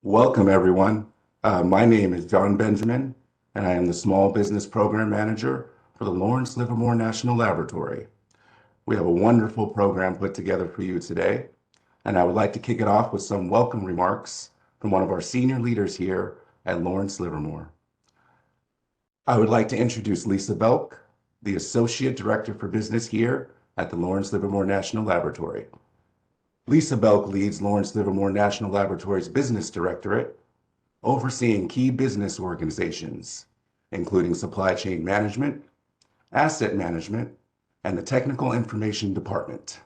Welcome, everyone. My name is John Benjamin, and I am the Small Business Program Manager for the Lawrence Livermore National Laboratory. We have a wonderful program put together for you today, and I would like to kick it off with some welcome remarks from one of our senior leaders here at Lawrence Livermore. I would like to introduce Lisa Belk, the Associate Director for Business here at the Lawrence Livermore National Laboratory. Lisa Belk leads Lawrence Livermore National Laboratory's Business Directorate, overseeing key business organizations, including supply chain management, asset management, and the Technical Information Department.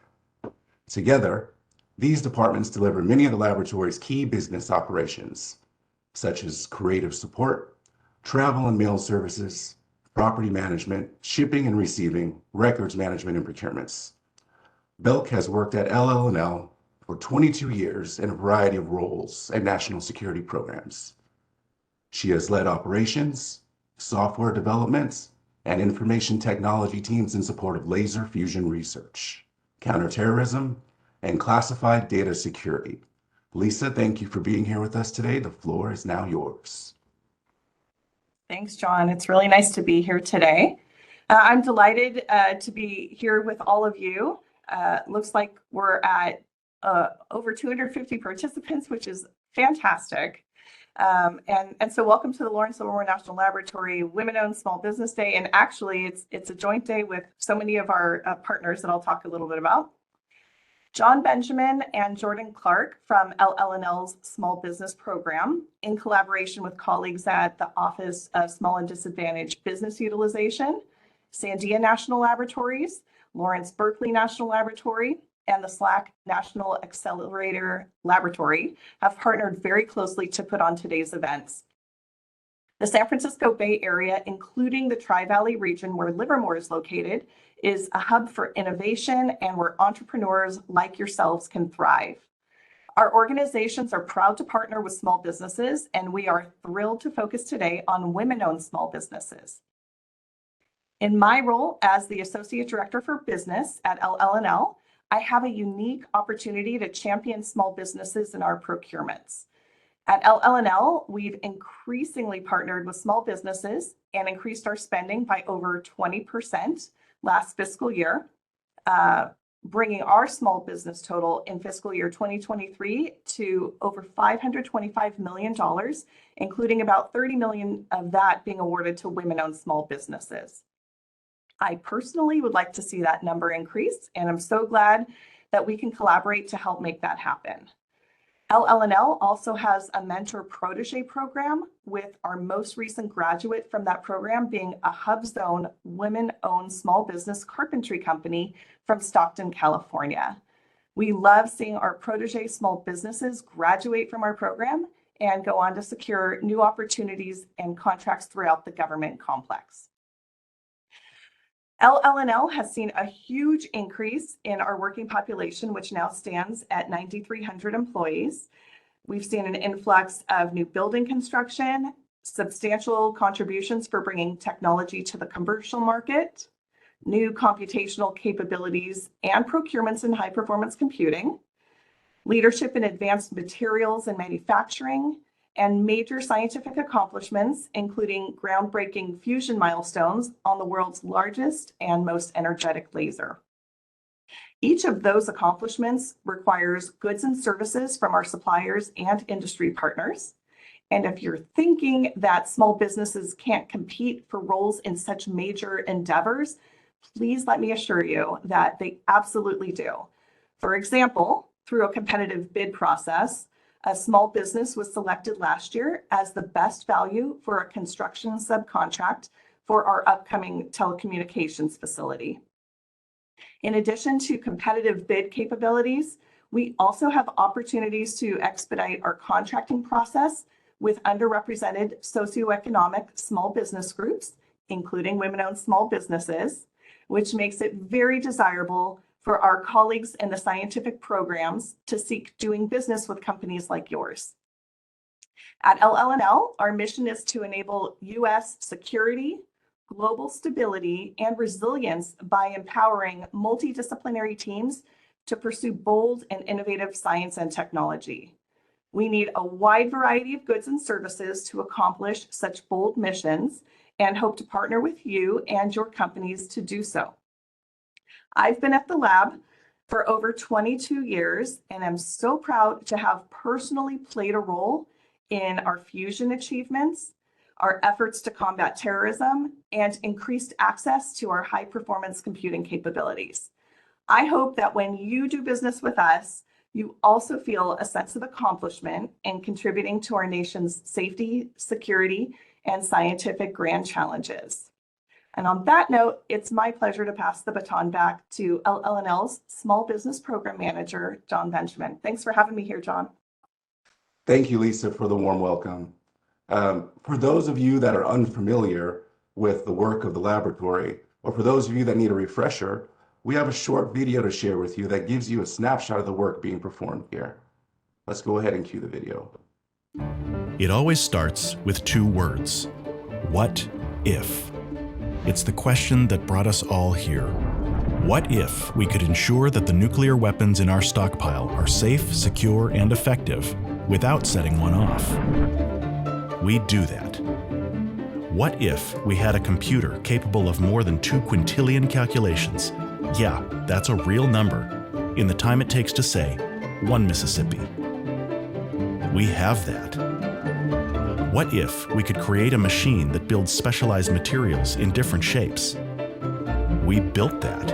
Together, these departments deliver many of the laboratory's key business operations, such as creative support, travel and mail services, property management, shipping and receiving, records management, and procurements. Belk has worked at LLNL for 22 years in a variety of roles and national security programs. She has led operations, software development, and information technology teams in support of laser fusion research, counterterrorism, and classified data security. Lisa, thank you for being here with us today. The floor is now yours. Thanks, John. It's really nice to be here today. I'm delighted to be here with all of you. Looks like we're at over 250 participants, which is fantastic. And so welcome to the Lawrence Livermore National Laboratory Women-Owned Small Business Day. And actually, it's a joint day with so many of our partners that I'll talk a little bit about. John Benjamin and Jordan Clark from LLNL's Small Business Program, in collaboration with colleagues at the Office of Small and Disadvantaged Business Utilization, Sandia National Laboratories, Lawrence Berkeley National Laboratory, and the SLAC National Accelerator Laboratory have partnered very closely to put on today's events. The San Francisco Bay Area, including the Tri-Valley region where Livermore is located, is a hub for innovation and where entrepreneurs like yourselves can thrive. Our organizations are proud to partner with small businesses, and we are thrilled to focus today on women-owned small businesses. In my role as the Associate Director for Business at LLNL, I have a unique opportunity to champion small businesses in our procurements. At LLNL, we've increasingly partnered with small businesses and increased our spending by over 20% last fiscal year, bringing our small business total in fiscal year 2023 to over $525 million, including about $30 million of that being awarded to women-owned small businesses. I personally would like to see that number increase, and I'm so glad that we can collaborate to help make that happen. LLNL also has a mentor protege program, with our most recent graduate from that program being a HubZone women-owned small business carpentry company from Stockton, California. We love seeing our protege small businesses graduate from our program and go on to secure new opportunities and contracts throughout the government complex. LLNL has seen a huge increase in our working population, which now stands at 9,300 employees. We've seen an influx of new building construction, substantial contributions for bringing technology to the commercial market, new computational capabilities and procurements in high-performance computing, leadership in advanced materials and manufacturing, and major scientific accomplishments, including groundbreaking fusion milestones on the world's largest and most energetic laser. Each of those accomplishments requires goods and services from our suppliers and industry partners. And if you're thinking that small businesses can't compete for roles in such major endeavors, please let me assure you that they absolutely do. For example, through a competitive bid process, a small business was selected last year as the best value for a construction subcontract for our upcoming telecommunications facility. In addition to competitive bid capabilities, we also have opportunities to expedite our contracting process with underrepresented socioeconomic small business groups, including women-owned small businesses, which makes it very desirable for our colleagues in the scientific programs to seek doing business with companies like yours. At LLNL, our mission is to enable U.S. security, global stability, and resilience by empowering multidisciplinary teams to pursue bold and innovative science and technology. We need a wide variety of goods and services to accomplish such bold missions and hope to partner with you and your companies to do so. I've been at the lab for over 22 years, and I'm so proud to have personally played a role in our fusion achievements, our efforts to combat terrorism, and increased access to our high-performance computing capabilities. I hope that when you do business with us, you also feel a sense of accomplishment in contributing to our nation's safety, security, and scientific grand challenges. And on that note, it's my pleasure to pass the baton back to LLNL's Small Business Program Manager, John Benjamin. Thanks for having me here, John. Thank you, Lisa, for the warm welcome. For those of you that are unfamiliar with the work of the laboratory, or for those of you that need a refresher, we have a short video to share with you that gives you a snapshot of the work being performed here. Let's go ahead and cue the video. It always starts with two words: what if? It's the question that brought us all here. What if we could ensure that the nuclear weapons in our stockpile are safe, secure, and effective without setting one off? We do that. What if we had a computer capable of more than 2 quintillion calculations? Yeah, that's a real number, in the time it takes to say 1 Mississippi. We have that. What if we could create a machine that builds specialized materials in different shapes? We built that.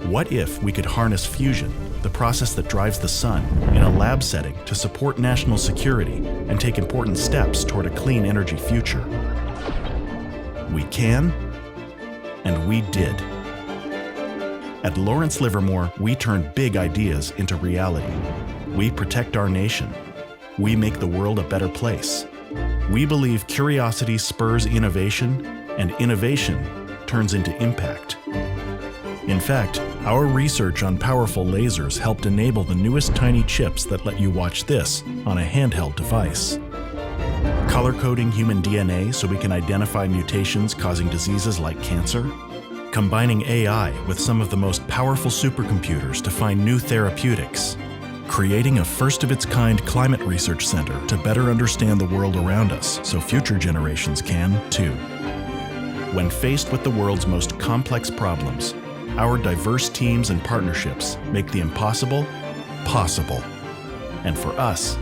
What if we could harness fusion, the process that drives the sun, in a lab setting to support national security and take important steps toward a clean energy future? We can, and we did. At Lawrence Livermore, we turn big ideas into reality. We protect our nation. We make the world a better place. We believe curiosity spurs innovation, and innovation turns into impact. In fact, our research on powerful lasers helped enable the newest tiny chips that let you watch this on a handheld device. Color-coding human DNA so we can identify mutations causing diseases like cancer. Combining AI with some of the most powerful supercomputers to find new therapeutics. Creating a first-of-its-kind climate research center to better understand the world around us so future generations can, too. When faced with the world's most complex problems, our diverse teams and partnerships make the impossible possible. And for us,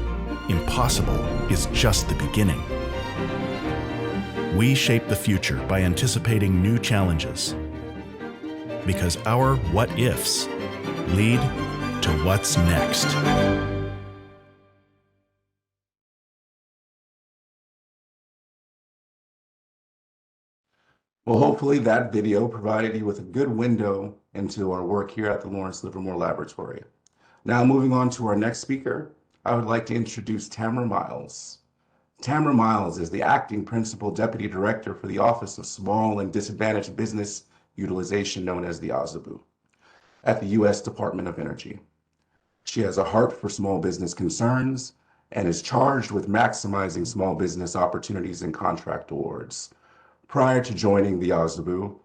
impossible is just the beginning. We shape the future by anticipating new challenges. Because our what-ifs lead to what's next. Well, hopefully that video provided you with a good window into our work here at the Lawrence Livermore Laboratory. Now, moving on to our next speaker, I would like to introduce Tamara Miles. Tamara Miles is the Acting Principal Deputy Director for the Office of Small and Disadvantaged Business Utilization, known as the OSDBU, at the U.S. Department of Energy. She has a heart for small business concerns and is charged with maximizing small business opportunities and contract awards. Prior to joining the OSDBU,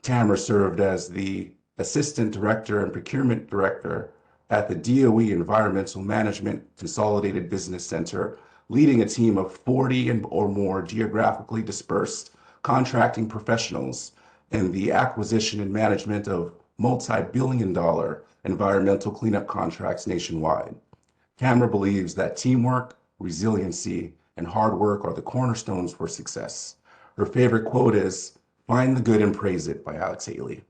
Tamara served as the Assistant Director and Procurement Director at the DOE Environmental Management Consolidated Business Center, leading a team of 40 or more geographically dispersed contracting professionals in the acquisition and management of multi-billion-dollar environmental cleanup contracts nationwide. Tamara believes that teamwork, resiliency, and hard work are the cornerstones for success. Her favorite quote is, "Find the good and praise it," by Alex Haley.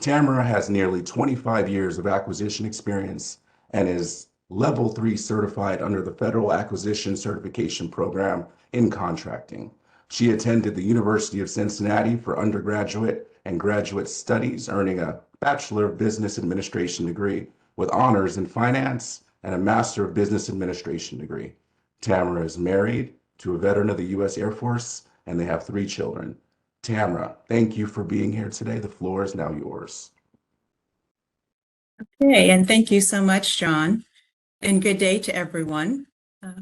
Tamara has nearly 25 years of acquisition experience and is Level 3 certified under the Federal Acquisition Certification Program in contracting. She attended the University of Cincinnati for undergraduate and graduate studies, earning a Bachelor of Business Administration degree with honors in finance and a Master of Business Administration degree. Tamara is married to a veteran of the U.S. Air Force, and they have 3 children. Tamara, thank you for being here today. The floor is now yours. Okay, and thank you so much, John. And good day to everyone.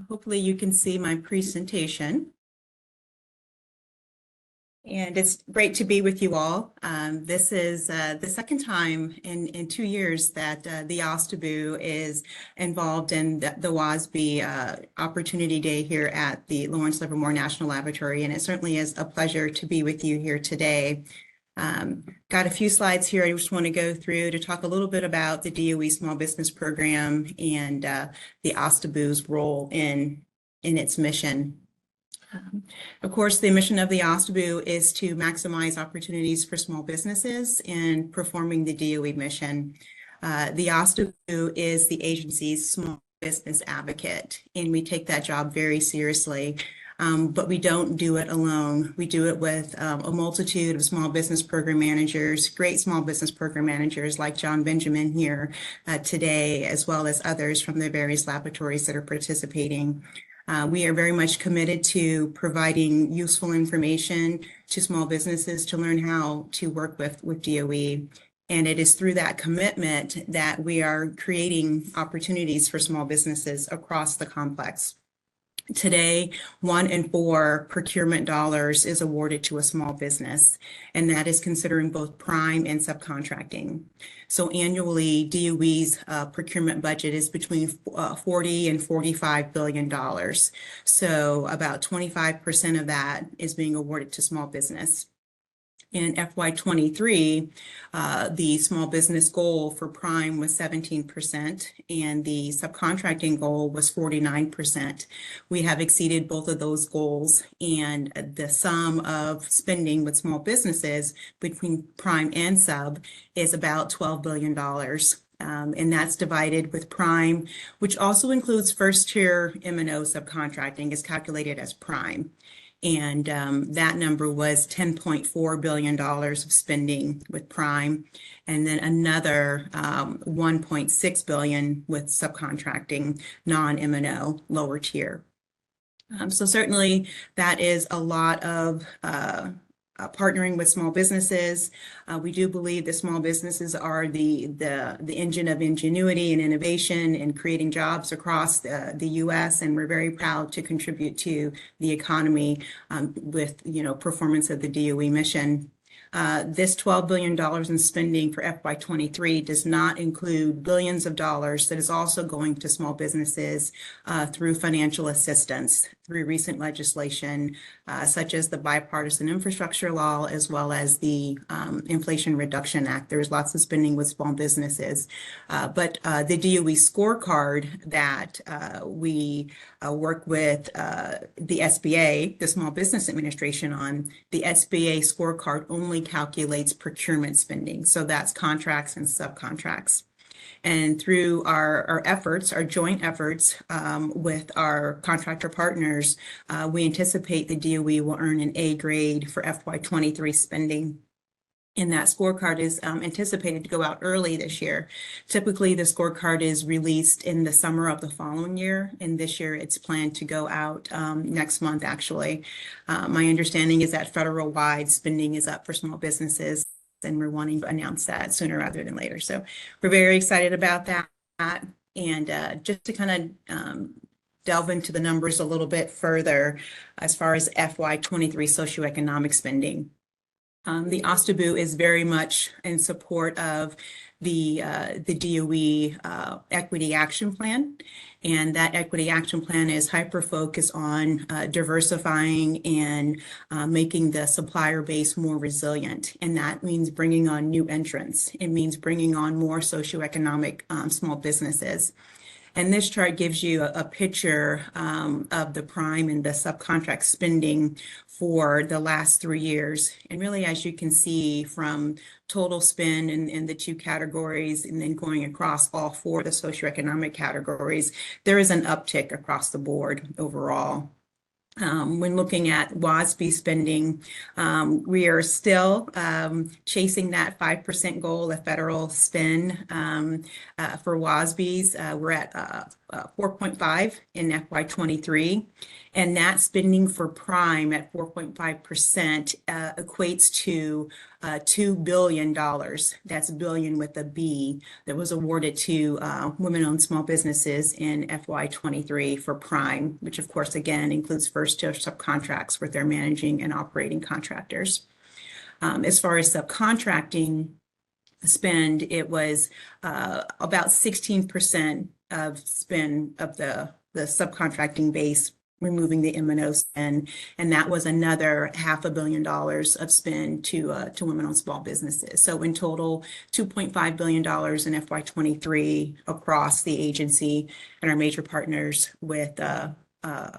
Hopefully you can see my presentation. And it's great to be with you all. This is the second time in 2 years that the OSDBU is involved in the WASB Opportunity Day here at the Lawrence Livermore National Laboratory. And it certainly is a pleasure to be with you here today. Got a few slides here I just want to go through to talk a little bit about the DOE Small Business Program and the OSDBU's role in its mission. Of course, the mission of the OSDBU is to maximize opportunities for small businesses in performing the DOE mission. The OSDBU is the agency's small business advocate, and we take that job very seriously. But we don't do it alone. We do it with a multitude of small business program managers, great small business program managers like John Benjamin here today, as well as others from the various laboratories that are participating. We are very much committed to providing useful information to small businesses to learn how to work with DOE. And it is through that commitment that we are creating opportunities for small businesses across the complex. Today, 1 in 4 procurement dollars is awarded to a small business, and that is considering both prime and subcontracting. So annually, DOE's procurement budget is between 40 and $45 billion. So about 25% of that is being awarded to small business. In FY23, the small business goal for prime was 17%, and the subcontracting goal was 49%. We have exceeded both of those goals, and the sum of spending with small businesses between prime and sub is about $12 billion. And that's divided with prime, which also includes first-tier M&O subcontracting, is calculated as prime. And that number was $10.4 billion of spending with prime, and then another $1.6 billion with subcontracting, non-M&O, lower tier. So certainly that is a lot of partnering with small businesses. We do believe that small businesses are the engine of ingenuity and innovation and creating jobs across the U.S. And we're very proud to contribute to the economy with performance of the DOE mission. This $12 billion in spending for FY23 does not include billions of dollars that is also going to small businesses through financial assistance, through recent legislation, such as the Bipartisan Infrastructure Law, as well as the Inflation Reduction Act. There's lots of spending with small businesses. But the DOE scorecard that we work with the SBA, the Small Business Administration on, the SBA scorecard only calculates procurement spending. So that's contracts and subcontracts. And through our efforts, our joint efforts with our contractor partners, we anticipate the DOE will earn an A grade for FY23 spending. And that scorecard is anticipated to go out early this year. Typically, the scorecard is released in the summer of the following year. And this year, it's planned to go out next month, actually. My understanding is that federal-wide spending is up for small businesses, and we're wanting to announce that sooner rather than later. So we're very excited about that. And just to kind of delve into the numbers a little bit further as far as FY23 socioeconomic spending. The OSDBU is very much in support of the DOE Equity Action Plan, and that Equity Action Plan is hyper-focused on diversifying and making the supplier base more resilient, and that means bringing on new entrants. It means bringing on more socioeconomic small businesses. And this chart gives you a picture of the prime and the subcontract spending for the last 3 years. And really, as you can see from total spend in the 2 categories and then going across all 4 of the socioeconomic categories, there is an uptick across the board overall. When looking at WASB spending, we are still chasing that 5% goal of federal spend for WASBs. We're at 4.5 in FY23, and that spending for prime at 4.5% equates to $2 billion, that's billion with a B, that was awarded to women-owned small businesses in FY23 for Prime, which of course, again, includes first-tier subcontracts with their managing and operating contractors. As far as subcontracting spend, it was about 16% of spend of the subcontracting base, removing the M&O spend, and that was another $500 million of spend to women-owned small businesses. So in total, $2.5 billion in FY23 across the agency and our major partners with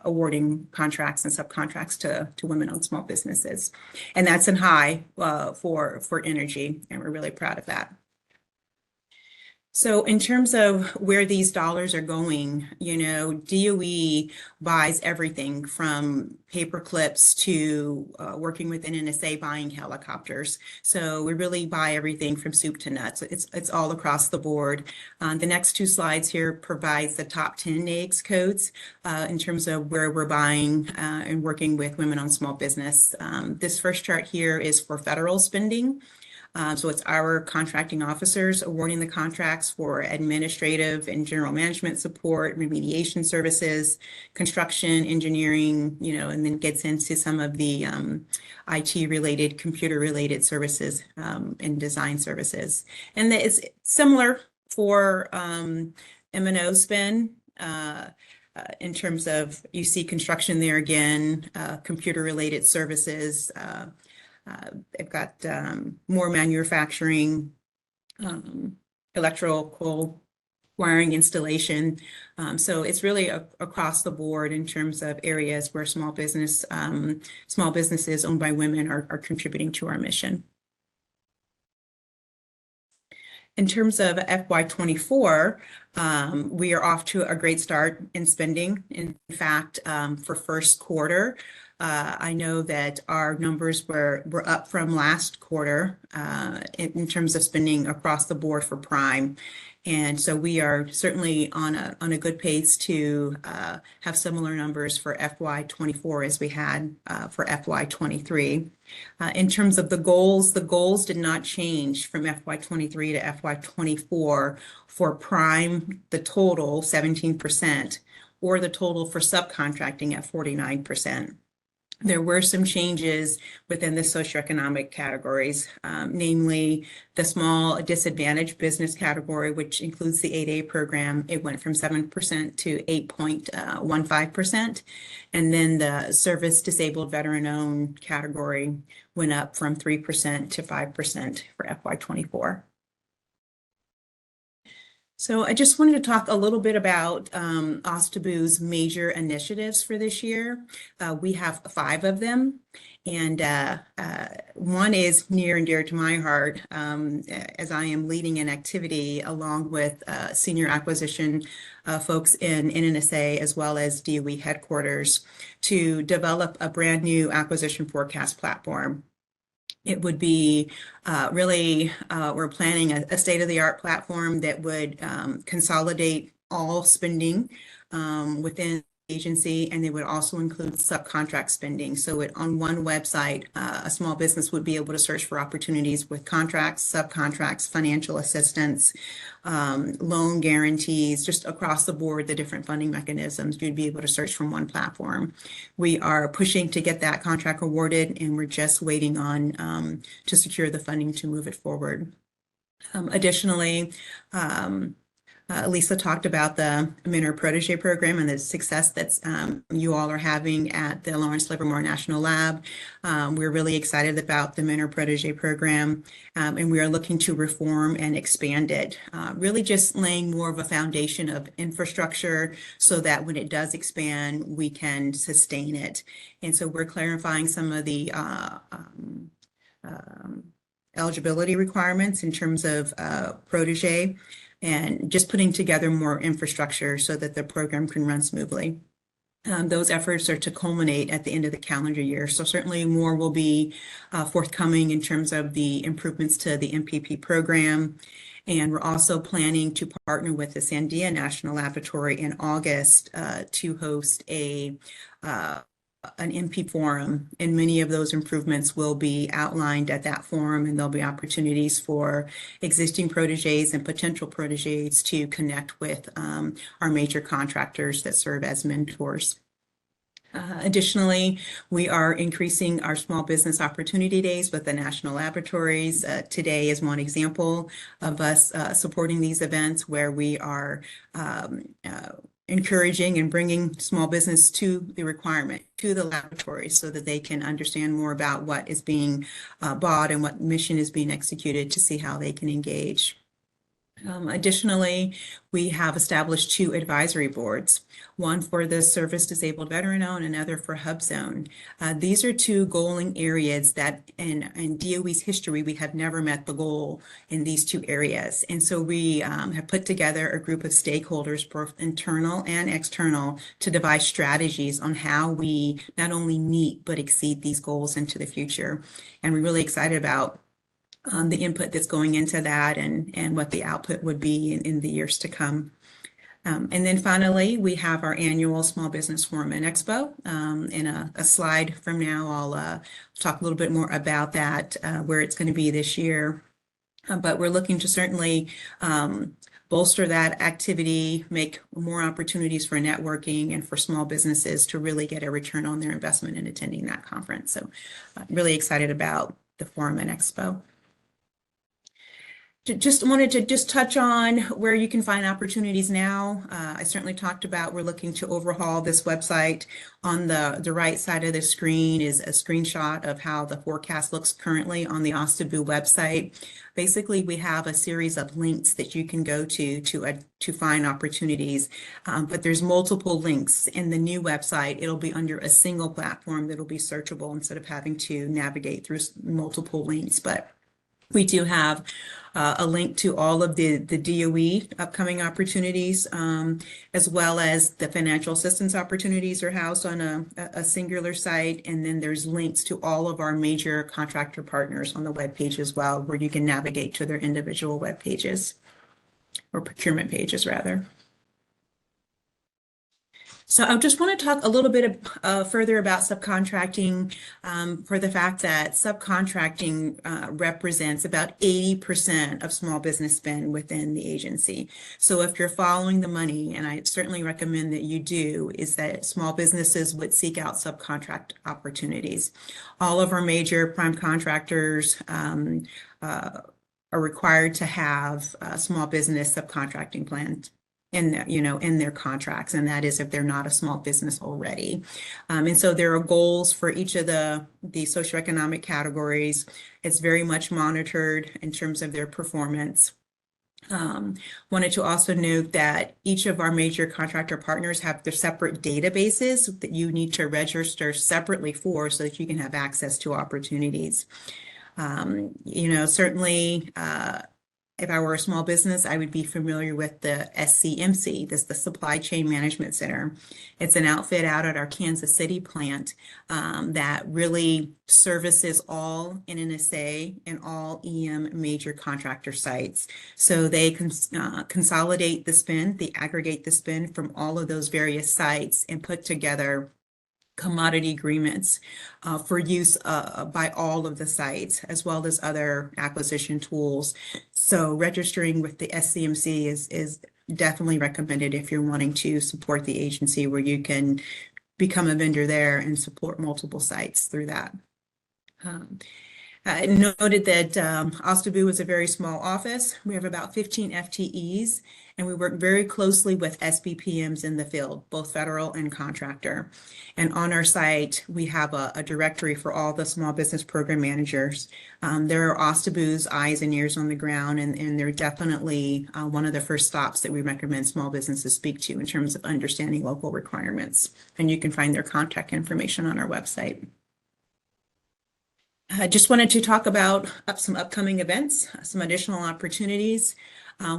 awarding contracts and subcontracts to women-owned small businesses. And that's in high for energy, and we're really proud of that. So in terms of where these dollars are going, you know, DOE buys everything from paper clips to working with NNSA buying helicopters. So we really buy everything from soup to nuts. It's all across the board. The next two slides here provides the top 10 NAICS codes in terms of where we're buying and working with women-owned small business. This first chart here is for federal spending. So it's our contracting officers awarding the contracts for administrative and general management support, remediation services, construction, engineering, you know, and then gets into some of the IT-related, computer-related services and design services. And it's similar for M&O spend. In terms of, you see construction there again, computer-related services. They've got more manufacturing, electrical wiring installation. So it's really across the board in terms of areas where small businesses owned by women are contributing to our mission. In terms of FY24, we are off to a great start in spending. In fact, for first quarter, I know that our numbers were up from last quarter in terms of spending across the board for Prime. And so we are certainly on a good pace to have similar numbers for FY24 as we had for FY23. In terms of the goals did not change from FY23 to FY24 for Prime, the total 17%, or the total for subcontracting at 49%. There were some changes within the socioeconomic categories, namely the small disadvantaged business category, which includes the 8A program. It went from 7% to 8.15%. And then the service disabled veteran-owned category went up from 3% to 5% for FY24. So I just wanted to talk a little bit about OSDBU's major initiatives for this year. We have 5 of them, and one is near and dear to my heart as I am leading an activity along with senior acquisition folks in NNSA as well as DOE headquarters to develop a brand new acquisition forecast platform. It would be really, we're planning a state-of-the-art platform that would consolidate all spending within the agency, and it would also include subcontract spending. So on one website, a small business would be able to search for opportunities with contracts, subcontracts, financial assistance, loan guarantees, just across the board, the different funding mechanisms, you'd be able to search from one platform. We are pushing to get that contract awarded, and we're just waiting on to secure the funding to move it forward. Additionally, Lisa talked about the Mentor Protege program and the success that you all are having at the Lawrence Livermore National Lab. We're really excited about the Mentor Protege program, and we are looking to reform and expand it, really just laying more of a foundation of infrastructure so that when it does expand, we can sustain it. And so we're clarifying some of the eligibility requirements in terms of Protege, and just putting together more infrastructure so that the program can run smoothly. Those efforts are to culminate at the end of the calendar year. So certainly more will be forthcoming in terms of the improvements to the MPP program. And we're also planning to partner with the Sandia National Laboratory in August to host a an MP forum, and many of those improvements will be outlined at that forum, and there'll be opportunities for existing proteges and potential proteges to connect with our major contractors that serve as mentors. Additionally, we are increasing our small business opportunity days with the national laboratories. Today is one example of us supporting these events where we are encouraging and bringing small business to the requirement, to the laboratories, so that they can understand more about what is being bought and what mission is being executed to see how they can engage. Additionally, we have established 2 advisory boards, one for the Service Disabled Veteran Owned and another for Hub Zone. These are 2 goaling areas that in DOE's history, we have never met the goal in these 2 areas. And so we have put together a group of stakeholders, both internal and external, to devise strategies on how we not only meet but exceed these goals into the future. And we're really excited about the input that's going into that and what the output would be in the years to come. And then finally, we have our annual Small Business Forum and Expo. In a slide from now, I'll talk a little bit more about that, where it's going to be this year. But we're looking to certainly bolster that activity, make more opportunities for networking and for small businesses to really get a return on their investment in attending that conference. So really excited about the Forum and Expo. Just wanted to touch on where you can find opportunities now. I certainly talked about we're looking to overhaul this website. On the right side of the screen is a screenshot of how the forecast looks currently on the OSDBU website. Basically, we have a series of links that you can go to find opportunities, but there's multiple links. In the new website, it'll be under a single platform that'll be searchable instead of having to navigate through multiple links. But we do have a link to all of the DOE upcoming opportunities, as well as the financial assistance opportunities are housed on a singular site. And then there's links to all of our major contractor partners on the webpage as well, where you can navigate to their individual web pages, or procurement pages rather. So I just want to talk a little bit further about subcontracting, for the fact that subcontracting represents about 80% of small business spend within the agency. So if you're following the money, and I certainly recommend that you do, is that small businesses would seek out subcontract opportunities. All of our major prime contractors are required to have a small business subcontracting plans in their contracts, and that is if they're not a small business already. And so there are goals for each of the socioeconomic categories. It's very much monitored in terms of their performance. Wanted to also note that each of our major contractor partners have their separate databases that you need to register separately for, so that you can have access to opportunities. Certainly, if I were a small business, I would be familiar with the SCMC, that's the Supply Chain Management Center. It's an outfit out at our Kansas City plant that really services all NNSA and all EM major contractor sites. So they consolidate the spend, they aggregate the spend from all of those various sites and put together commodity agreements for use by all of the sites, as well as other acquisition tools. So registering with the SCMC is definitely recommended if you're wanting to support the agency, where you can become a vendor there and support multiple sites through that. I noted that OSDBU is a very small office. We have about 15 FTEs, and we work very closely with SBPMs in the field, both federal and contractor. And on our site, we have a directory for all the small business program managers. There are OSDBU's eyes and ears on the ground, and they're definitely one of the first stops that we recommend small businesses speak to in terms of understanding local requirements. And you can find their contact information on our website. I just wanted to talk about some upcoming events, some additional opportunities.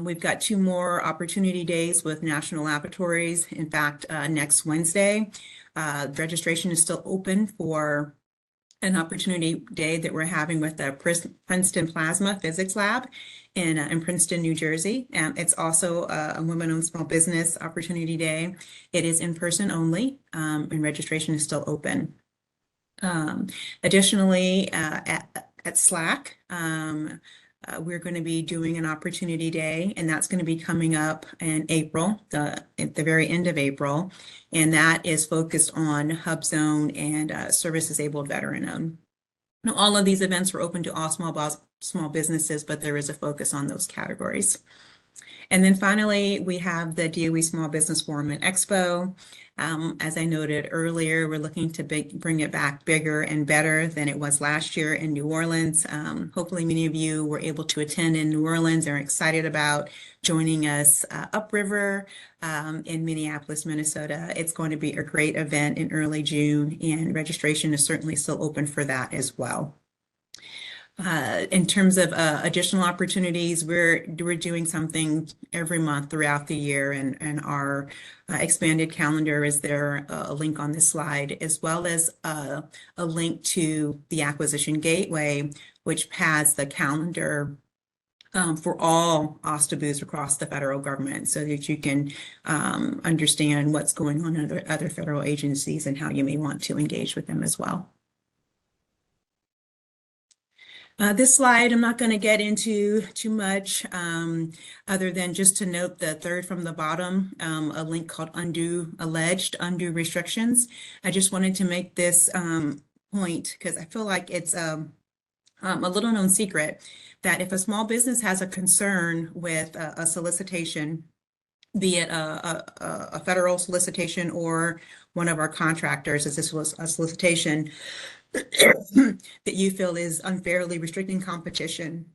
We've got 2 more opportunity days with National Laboratories. In fact, next Wednesday, registration is still open for an opportunity day that we're having with the Princeton Plasma Physics Lab. in Princeton, New Jersey. It's also a women-owned small business opportunity day. It is in person only, and registration is still open. Additionally, at SLAC, we're going to be doing an opportunity day, and that's going to be coming up in April, at the very end of April, and that is focused on Hub Zone and service-disabled veteran-owned. Now, all of these events are open to all small businesses, but there is a focus on those categories. And then finally, we have the DOE Small Business Forum and Expo. As I noted earlier, we're looking to bring it back bigger and better than it was last year in New Orleans. Hopefully many of you were able to attend in New Orleans and are excited about joining us upriver in Minneapolis, Minnesota. It's going to be a great event in early June, and registration is certainly still open for that as well. In terms of additional opportunities, we're doing something every month throughout the year, and our expanded calendar is there, a link on this slide, as well as a link to the Acquisition Gateway, which has the calendar for all OSDBUs across the federal government, so that you can understand what's going on in other federal agencies and how you may want to engage with them as well. This slide, I'm not going to get into too much other than just to note the third from the bottom, a link called Alleged Undue Restrictions. I just wanted to make this point because I feel like it's a little known secret that if a small business has a concern with a solicitation, be it a federal solicitation or one of our contractors, as this was a solicitation, that you feel is unfairly restricting competition,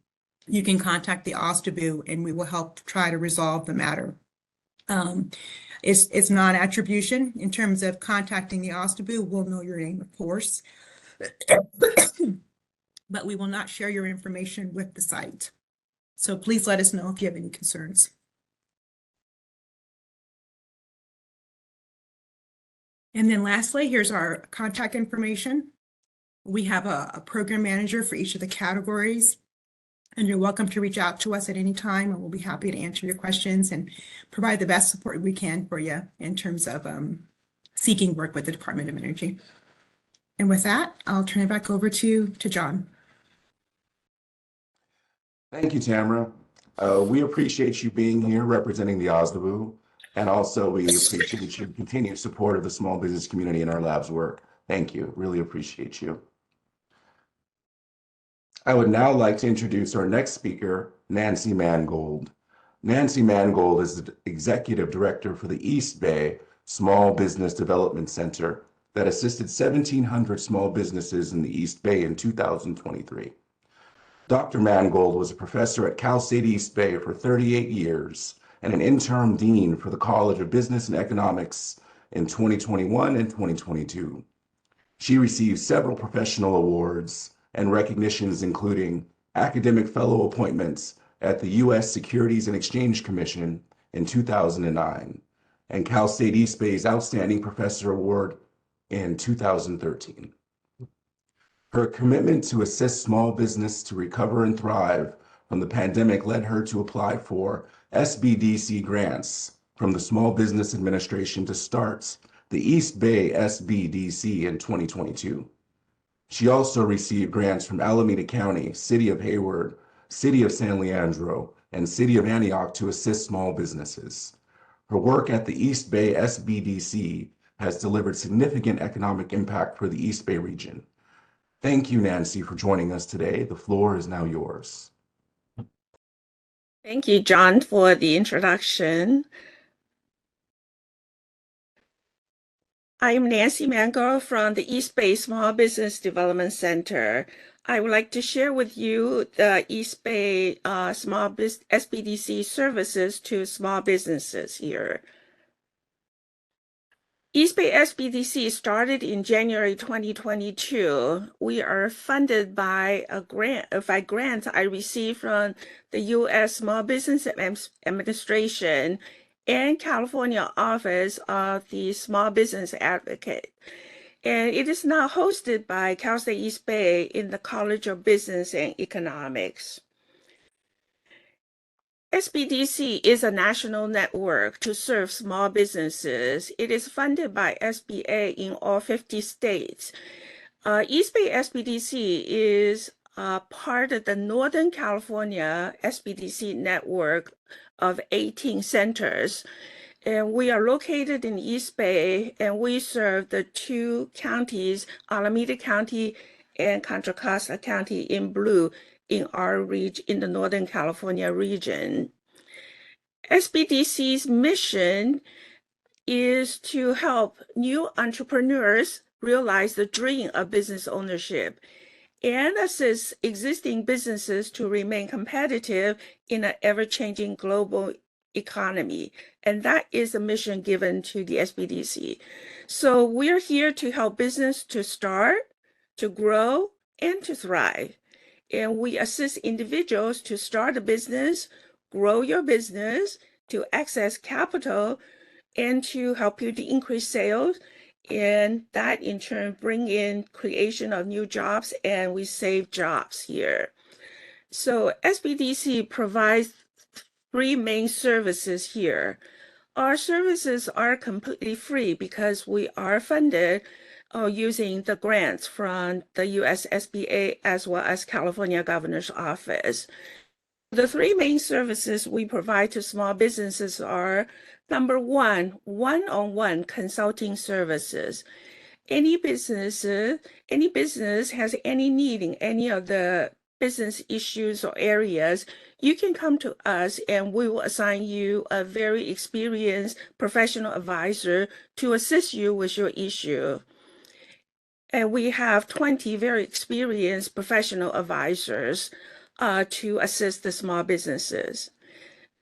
you can contact the OSDBU and we will help try to resolve the matter. It's non-attribution in terms of contacting the OSDBU. We'll know your name, of course, but we will not share your information with the site. So please let us know if you have any concerns. And then lastly, here's our contact information. We have a program manager for each of the categories, and you're welcome to reach out to us at any time, and we'll be happy to answer your questions and provide the best support we can for you in terms of seeking work with the Department of Energy. And with that, I'll turn it back over to John. Thank you, Tamara. We appreciate you being here representing the OSDBU, and also we appreciate your continued support of the small business community in our lab's work. Thank you. Really appreciate you. I would now like to introduce our next speaker, Nancy Mangold. Nancy Mangold is the Executive Director for the East Bay Small Business Development Center that assisted 1,700 small businesses in the East Bay in 2023. Dr. Mangold was a professor at Cal State East Bay for 38 years and an interim dean for the College of Business and Economics in 2021 and 2022. She received several professional awards and recognitions, including academic fellow appointments at the U.S. Securities and Exchange Commission in 2009 and Cal State East Bay's Outstanding Professor Award in 2013. Her commitment to assist small business to recover and thrive from the pandemic led her to apply for SBDC grants from the Small Business Administration to start the East Bay SBDC in 2022. She also received grants from Alameda County, City of Hayward, City of San Leandro, and City of Antioch to assist small businesses. Her work at the East Bay SBDC has delivered significant economic impact for the East Bay region. Thank you, Nancy, for joining us today. The floor is now yours. Thank you, John, for the introduction. I'm Nancy Mangold from the East Bay Small Business Development Center. I would like to share with you the East Bay Small Business SBDC services to small businesses here. East Bay SBDC started in January 2022. We are funded by a grant I received from the U.S. Small Business Administration and California Office of the Small Business Advocate. And it is now hosted by Cal State East Bay in the College of Business and Economics. SBDC is a national network to serve small businesses. It is funded by SBA in all 50 states. East Bay SBDC is part of the Northern California SBDC network of 18 centers. And we are located in East Bay, and we serve the two counties, Alameda County and Contra Costa County in blue in our region, in the Northern California region. SBDC's mission is to help new entrepreneurs realize the dream of business ownership and assist existing businesses to remain competitive in an ever-changing global economy. And that is a mission given to the SBDC. So we're here to help business to start, to grow, and to thrive. And we assist individuals to start a business, grow your business, to access capital, and to help you to increase sales. And that in turn bring in creation of new jobs, and we save jobs here. So SBDC provides three main services here. Our services are completely free because we are funded using the grants from the US SBA as well as California Governor's Office. The three main services we provide to small businesses are, number one, one-on-one consulting services. Any business has any need in any of the business issues or areas, you can come to us and we will assign you a very experienced professional advisor to assist you with your issue. And we have 20 very experienced professional advisors to assist the small businesses.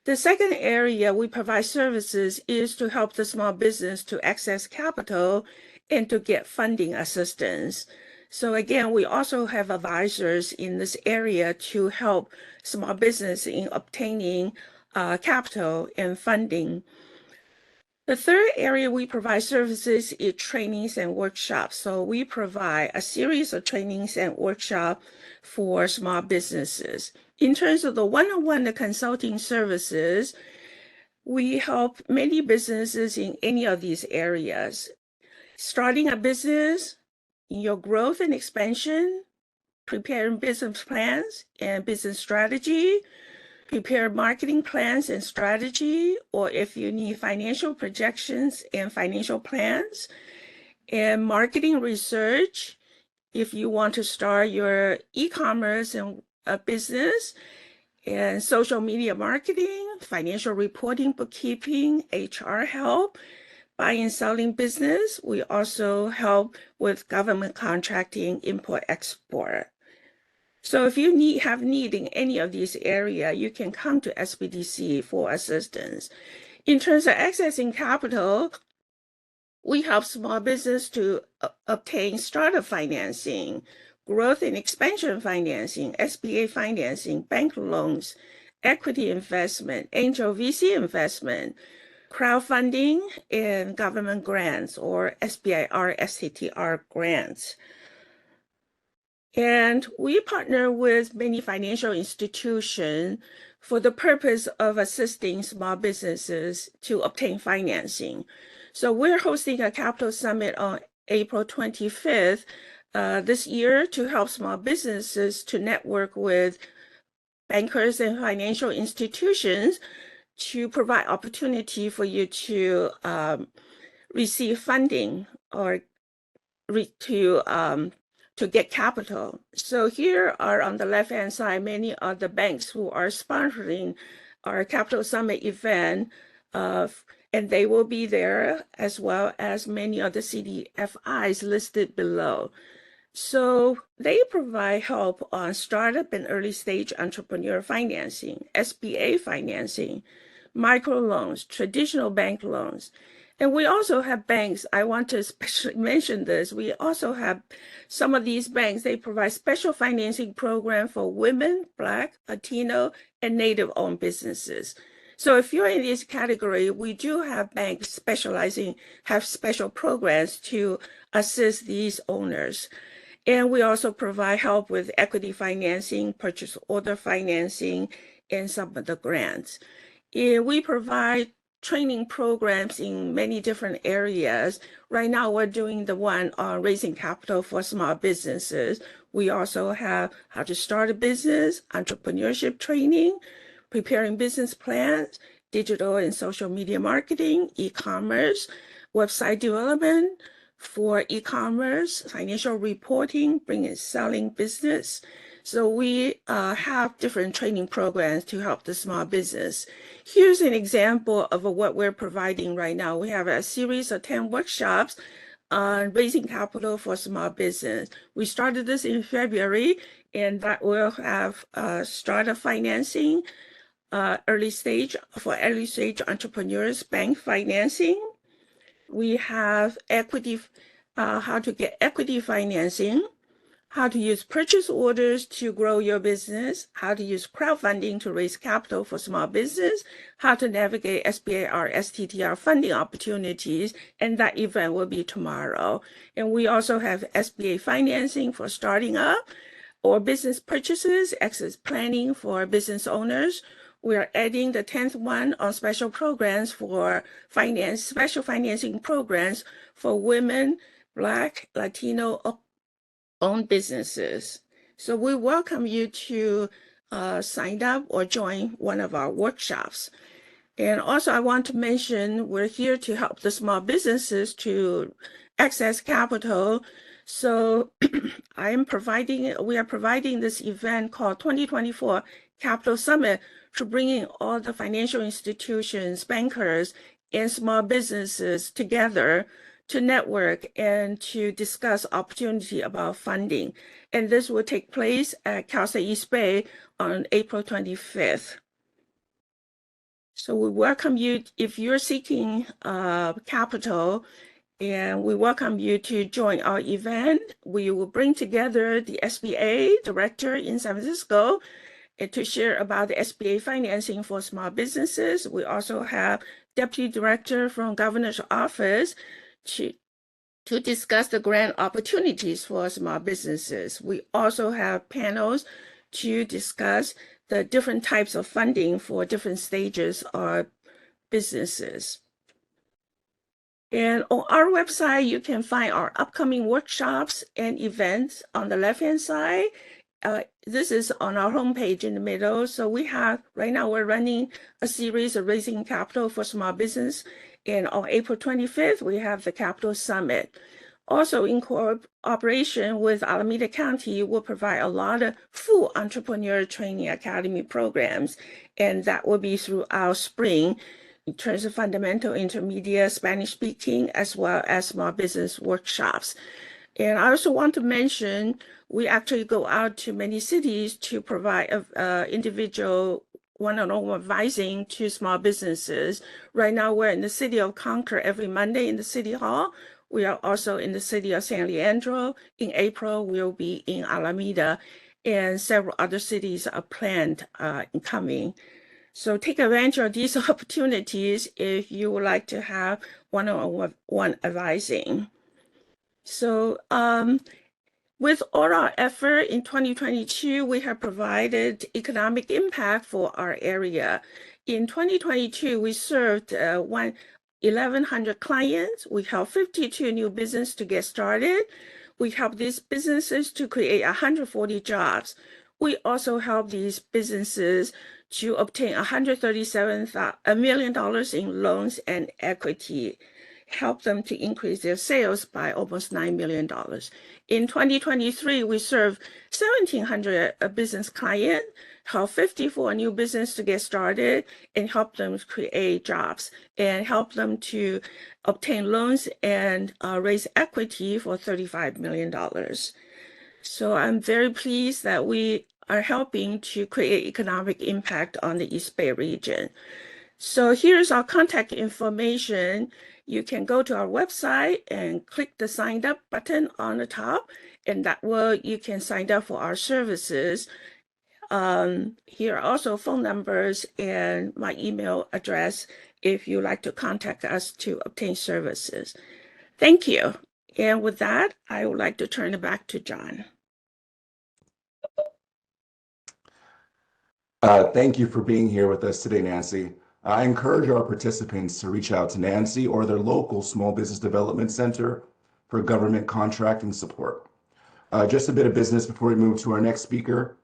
The second area we provide services is to help the small business to access capital and to get funding assistance. So again, we also have advisors in this area to help small business in obtaining capital and funding. The third area we provide services is trainings and workshops. So we provide a series of trainings and workshops for small businesses. In terms of the one-on-one consulting services, we help many businesses in any of these areas. Starting a business, in your growth and expansion, preparing business plans and business strategy, prepare marketing plans and strategy, or if you need financial projections and financial plans, and marketing research, if you want to start your e-commerce and a business, and social media marketing, financial reporting, bookkeeping, HR help, buying and selling business. We also help with government contracting, import, export. So if you have need in any of these areas, you can come to SBDC for assistance. In terms of accessing capital, we help small business to obtain startup financing, growth and expansion financing, SBA financing, bank loans, equity investment, angel VC investment, crowdfunding, and government grants or SBIR, STTR grants. And we partner with many financial institutions for the purpose of assisting small businesses to obtain financing. So we're hosting a capital summit on April 25th this year to help small businesses to network with bankers and financial institutions to provide opportunity for you to receive funding or to get capital. So here are on the left-hand side, many of the banks who are sponsoring our Capital Summit event, and they will be there as well as many of the CDFIs listed below. So they provide help on startup and early stage entrepreneur financing, SBA financing, microloans, traditional bank loans. And we also have banks, I want to especially mention this, we also have some of these banks, they provide special financing program for women, Black, Latino, and Native-owned businesses. So if you're in this category, we do have banks have special programs to assist these owners. And we also provide help with equity financing, purchase order financing, and some of the grants. And we provide training programs in many different areas. Right now, we're doing the one on raising capital for small businesses. We also have how to start a business, entrepreneurship training, preparing business plans, digital and social media marketing, e-commerce, website development for e-commerce, financial reporting, bringing selling business. So we have different training programs to help the small business. Here's an example of what we're providing right now. We have a series of 10 workshops on raising capital for small business. We started this in February, and that will have startup financing, early stage entrepreneurs, bank financing. We have equity, how to get equity financing, how to use purchase orders to grow your business, how to use crowdfunding to raise capital for small business, how to navigate SBA or STTR funding opportunities, and that event will be tomorrow. And we also have SBA financing for starting up or business purchases, exit planning for business owners. We are adding the 10th one on special programs for finance, special financing programs for women, Black, Latino owned businesses. So we welcome you to sign up or join one of our workshops. And also I want to mention, we're here to help the small businesses to access capital. So we are providing this event called 2024 Capital Summit to bring in all the financial institutions, bankers, and small businesses together to network and to discuss opportunity about funding. And this will take place at Cal State East Bay on April 25th. So we welcome you, if you're seeking capital, and we welcome you to join our event. We will bring together the SBA director in San Francisco and to share about the SBA financing for small businesses. We also have deputy director from governor's office to discuss the grant opportunities for small businesses. We also have panels to discuss the different types of funding for different stages of businesses. And on our website, you can find our upcoming workshops and events on the left-hand side. This is on our homepage in the middle. So we have, right now we're running a series of raising capital for small business. And on April 25th, we have the Capital Summit. Also in cooperation with Alameda County, we'll provide a lot of full entrepreneur training academy programs. And that will be throughout spring in terms of fundamental, intermediate, Spanish speaking, as well as small business workshops. And I also want to mention, we actually go out to many cities to provide individual one-on-one advising to small businesses. Right now, we're in the city of Concord every Monday in the City Hall. We are also in the city of San Leandro. In April, we'll be in Alameda, and several other cities are planned in coming. So take advantage of these opportunities if you would like to have one-on-one advising. So with all our effort in 2022, we have provided economic impact for our area. In 2022, we served 1,100 clients. We helped 52 new businesses to get started. We helped these businesses to create 140 jobs. We also helped these businesses to obtain $137 million in loans and equity, help them to increase their sales by almost $9 million. In 2023, we served 1,700 business clients, helped 54 new businesses to get started, and help them create jobs, and help them to obtain loans and raise equity for $35 million. So I'm very pleased that we are helping to create economic impact on the East Bay region. So here's our contact information. You can go to our website and click the sign up button on the top, and that will, you can sign up for our services. Here are also phone numbers and my email address if you'd like to contact us to obtain services. Thank you. And with that, I would like to turn it back to John. Thank you for being here with us today, Nancy. I encourage our participants to reach out to Nancy or their local Small Business Development Center for government contracting support. Just a bit of business before we move to our next speaker.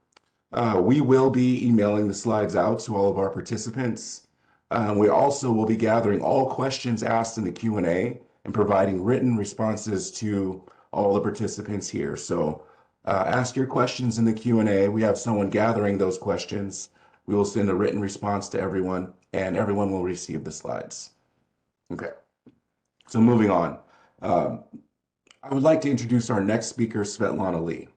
We will be emailing the slides out to all of our participants. We also will be gathering all questions asked in the Q&A and providing written responses to all the participants here. So ask your questions in the Q&A. We have someone gathering those questions. We will send a written response to everyone, and everyone will receive the slides. Okay, so moving on. I would like to introduce our next speaker, Svetlana Lee.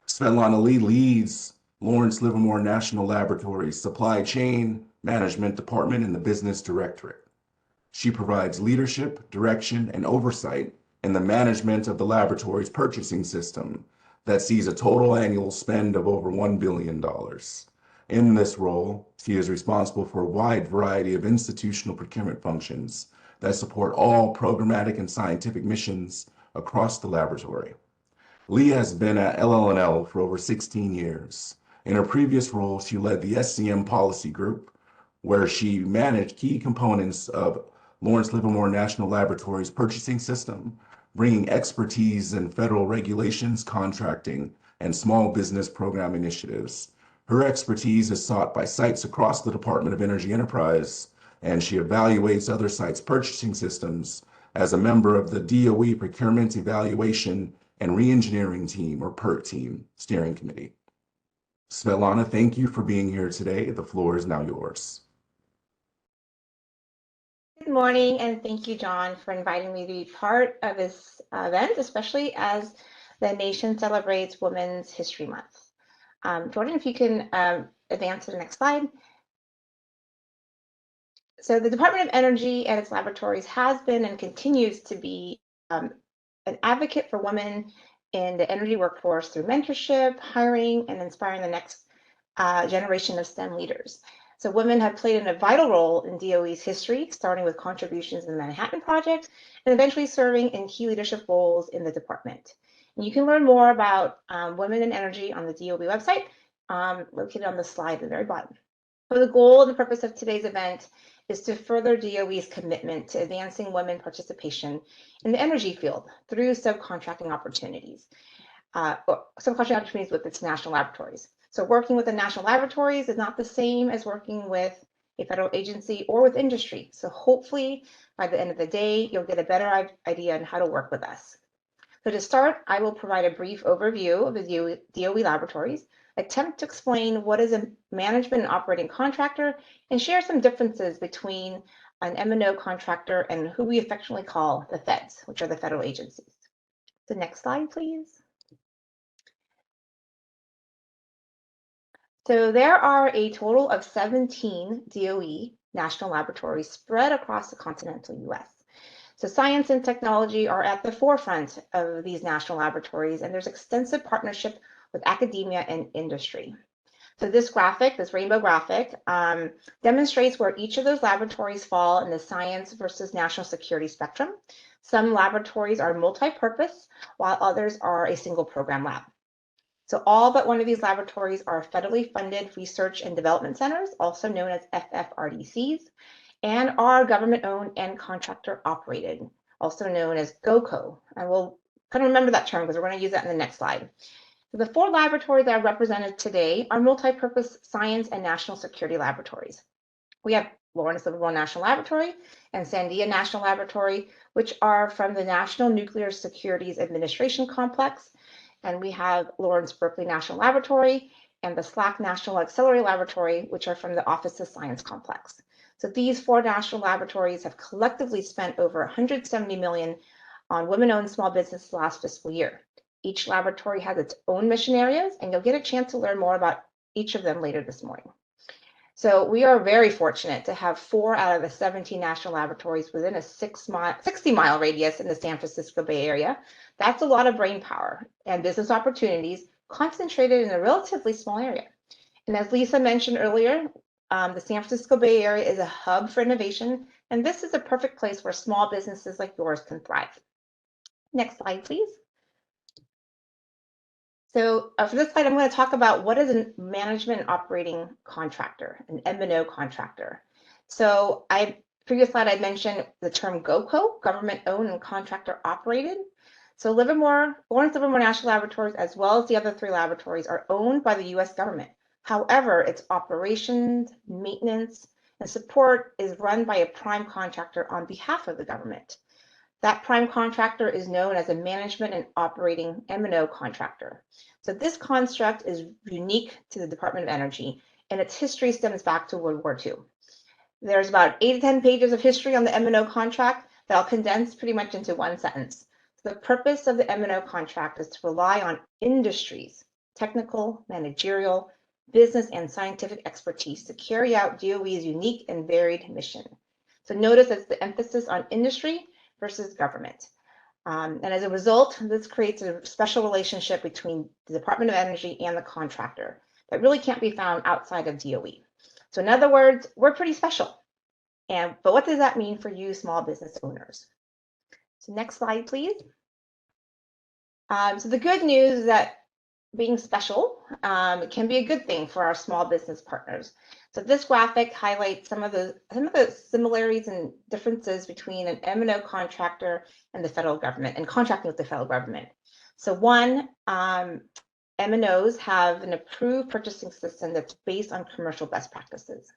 Svetlana Lee leads Lawrence Livermore National Laboratories Supply Chain Management Department in the Business Directorate. She provides leadership, direction, and oversight in the management of the laboratory's purchasing system that sees a total annual spend of over $1 billion. In this role, she is responsible for a wide variety of institutional procurement functions that support all programmatic and scientific missions across the laboratory. Lee has been at LLNL for over 16 years. In her previous role, she led the SCM policy group, where she managed key components of Lawrence Livermore National Laboratories purchasing system, bringing expertise in federal regulations, contracting, and small business program initiatives. Her expertise is sought by sites across the Department of Energy Enterprise, and she evaluates other sites' purchasing systems as a member of the DOE Procurement Evaluation and Reengineering Team, or PERT team, steering committee. Svetlana, thank you for being here today. The floor is now yours. Good morning, and thank you, John, for inviting me to be part of this event, especially as the nation celebrates Women's History Month. Jordan, if you can advance to the next slide. So the Department of Energy and its laboratories has been and continues to be an advocate for women in the energy workforce through mentorship, hiring, and inspiring the next generation of STEM leaders. So women have played a vital role in DOE's history, starting with contributions in the Manhattan Project and eventually serving in key leadership roles in the department. And you can learn more about women in energy on the DOE website, located on the slide at the very bottom. So the goal and the purpose of today's event is to further DOE's commitment to advancing women participation in the energy field through subcontracting opportunities, with its national laboratories. So working with the national laboratories is not the same as working with a federal agency or with industry. So hopefully by the end of the day, you'll get a better idea on how to work with us. So to start, I will provide a brief overview of the DOE laboratories, attempt to explain what is a management and operating contractor, and share some differences between an M&O contractor and who we affectionately call the feds, which are the federal agencies. The next slide, please. So there are a total of 17 DOE national laboratories spread across the continental US. So science and technology are at the forefront of these national laboratories, and there's extensive partnership with academia and industry. So this graphic, this rainbow graphic, demonstrates where each of those laboratories fall in the science versus national security spectrum. Some laboratories are multi-purpose, while others are a single program lab. So all but one of these laboratories are federally funded research and development centers, also known as FFRDCs, and are government-owned and contractor operated, also known as GOCO. And we'll kind of remember that term because we're going to use that in the next slide. So the 4 laboratories that are represented today are multi-purpose science and national security laboratories. We have Lawrence Livermore National Laboratory and Sandia National Laboratory, which are from the National Nuclear Securities Administration Complex. And we have Lawrence Berkeley National Laboratory and the SLAC National Accelerator Laboratory, which are from the Office of Science Complex. So these 4 national laboratories have collectively spent over $170 million on women-owned small businesses last fiscal year. Each laboratory has its own mission areas, and you'll get a chance to learn more about each of them later this morning. So we are very fortunate to have 4 out of the 17 national laboratories within a 60-mile radius in the San Francisco Bay Area. That's a lot of brain power and business opportunities concentrated in a relatively small area. And as Lisa mentioned earlier, the San Francisco Bay Area is a hub for innovation, and this is a perfect place where small businesses like yours can thrive. Next slide, please. So for this slide, I'm going to talk about what is a management and operating contractor, an M&O contractor. So previous slide, I mentioned the term GOCO, government owned and contractor operated. So Lawrence Livermore National Laboratories, as well as the other 3 laboratories, are owned by the US government. However, its operations, maintenance, and support is run by a prime contractor on behalf of the government. That prime contractor is known as a management and operating M&O contractor. So this construct is unique to the Department of Energy, and its history stems back to World War II. There's about 8 to 10 pages of history on the M&O contract that I'll condense pretty much into one sentence. The purpose of the M&O contract is to rely on industries, technical, managerial, business, and scientific expertise to carry out DOE's unique and varied mission. So notice it's the emphasis on industry versus government. And as a result, this creates a special relationship between the Department of Energy and the contractor that really can't be found outside of DOE. So in other words, we're pretty special. But what does that mean for you small business owners? So next slide, please. So the good news is that being special can be a good thing for our small business partners. So this graphic highlights some of the similarities and differences between an M&O contractor and the federal government and contracting with the federal government. So one, M&Os have an approved purchasing system that's based on commercial best practices.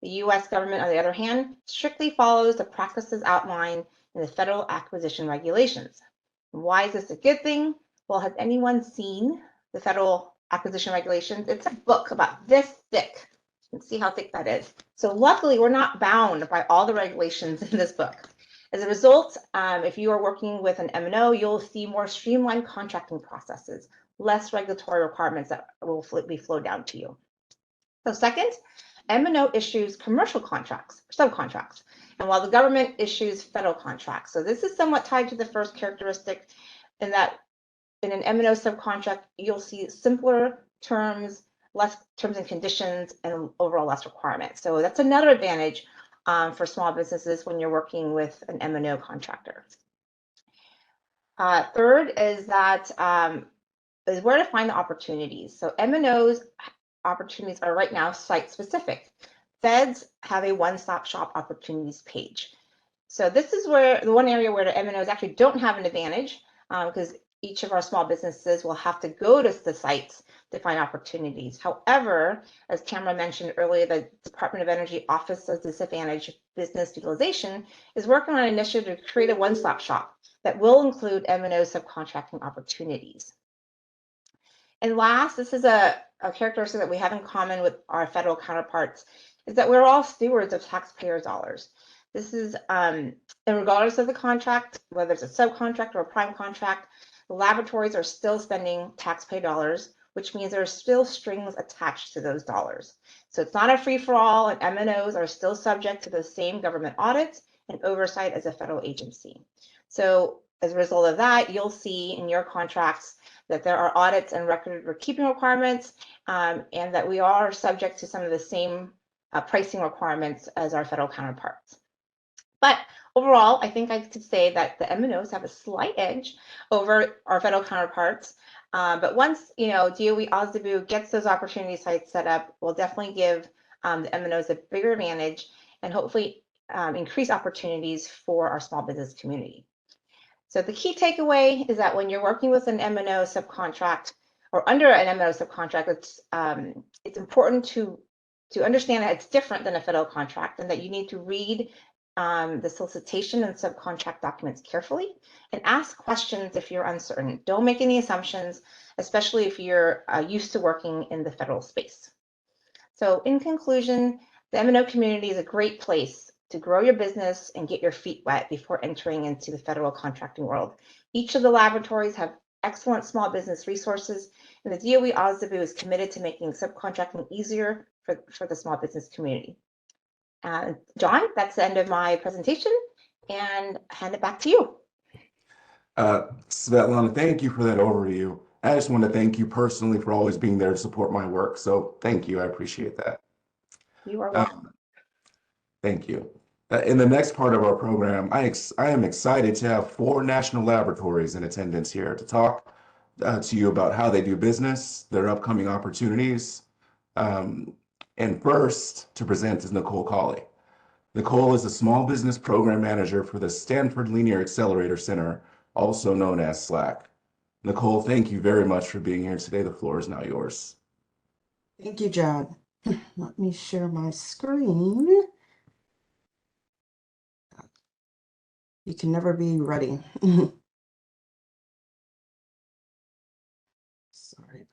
The US government, on the other hand, strictly follows the practices outlined in the federal acquisition regulations. Why is this a good thing? Well, has anyone seen the federal acquisition regulations? It's a book about this thick. You can see how thick that is. So luckily, we're not bound by all the regulations in this book. As a result, if you are working with an M&O, you'll see more streamlined contracting processes, less regulatory requirements that will be flowed down to you. So second, M&O issues commercial contracts, subcontracts, and while the government issues federal contracts. So this is somewhat tied to the first characteristic in that in an M&O subcontract, you'll see simpler terms, less terms and conditions, and overall less requirements. So that's another advantage for small businesses when you're working with an M&O contractor. Third is that is where to find the opportunities. So M&Os opportunities are right now site specific. Feds have a one-stop shop opportunities page. So this is where the one area where the M&Os actually don't have an advantage because each of our small businesses will have to go to the sites to find opportunities. However, as Tamara mentioned earlier, the Department of Energy Office of Disadvantaged Business Utilization is working on an initiative to create a one-stop shop that will include M&O subcontracting opportunities. And last, this is a characteristic that we have in common with our federal counterparts, is that we're all stewards of taxpayers' dollars. This is, and regardless of the contract, whether it's a subcontract or a prime contract, the laboratories are still spending taxpayer dollars, which means there are still strings attached to those dollars. So it's not a free-for-all, and M&Os are still subject to the same government audits and oversight as a federal agency. So as a result of that, you'll see in your contracts that there are audits and record-keeping requirements, and that we are subject to some of the same pricing requirements as our federal counterparts. But overall, I think I could say that the M&Os have a slight edge over our federal counterparts. But once DOE OSDBU gets those opportunity sites set up, we'll definitely give the M&Os a bigger advantage and hopefully increase opportunities for our small business community. So the key takeaway is that when you're working with an M&O subcontract or under an M&O subcontract, it's important to understand that it's different than a federal contract and that you need to read the solicitation and subcontract documents carefully and ask questions if you're uncertain. Don't make any assumptions, especially if you're used to working in the federal space. So in conclusion, the M&O community is a great place to grow your business and get your feet wet before entering into the federal contracting world. Each of the laboratories have excellent small business resources, and the DOE OSDBU is committed to making subcontracting easier for the small business community. John, that's the end of my presentation, and hand it back to you. Svetlana, thank you for that overview. I just want to thank you personally for always being there to support my work. So thank you. I appreciate that. You are welcome. Thank you. In the next part of our program, I am excited to have 4 national laboratories in attendance here to talk to you about how they do business, their upcoming opportunities. And first to present is Nicole Colley. Nicole is a small business program manager for the Stanford Linear Accelerator Center, also known as SLAC. Nicole, thank you very much for being here today. The floor is now yours. Thank you, John. Let me share my screen. You can never be ready. Sorry.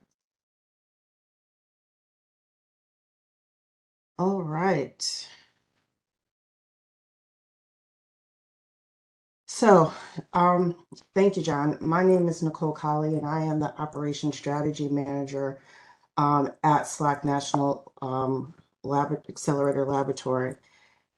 All right. So, thank you, John. My name is Nicole Colley, and I am the Operations Strategy Manager at SLAC National Accelerator Laboratory.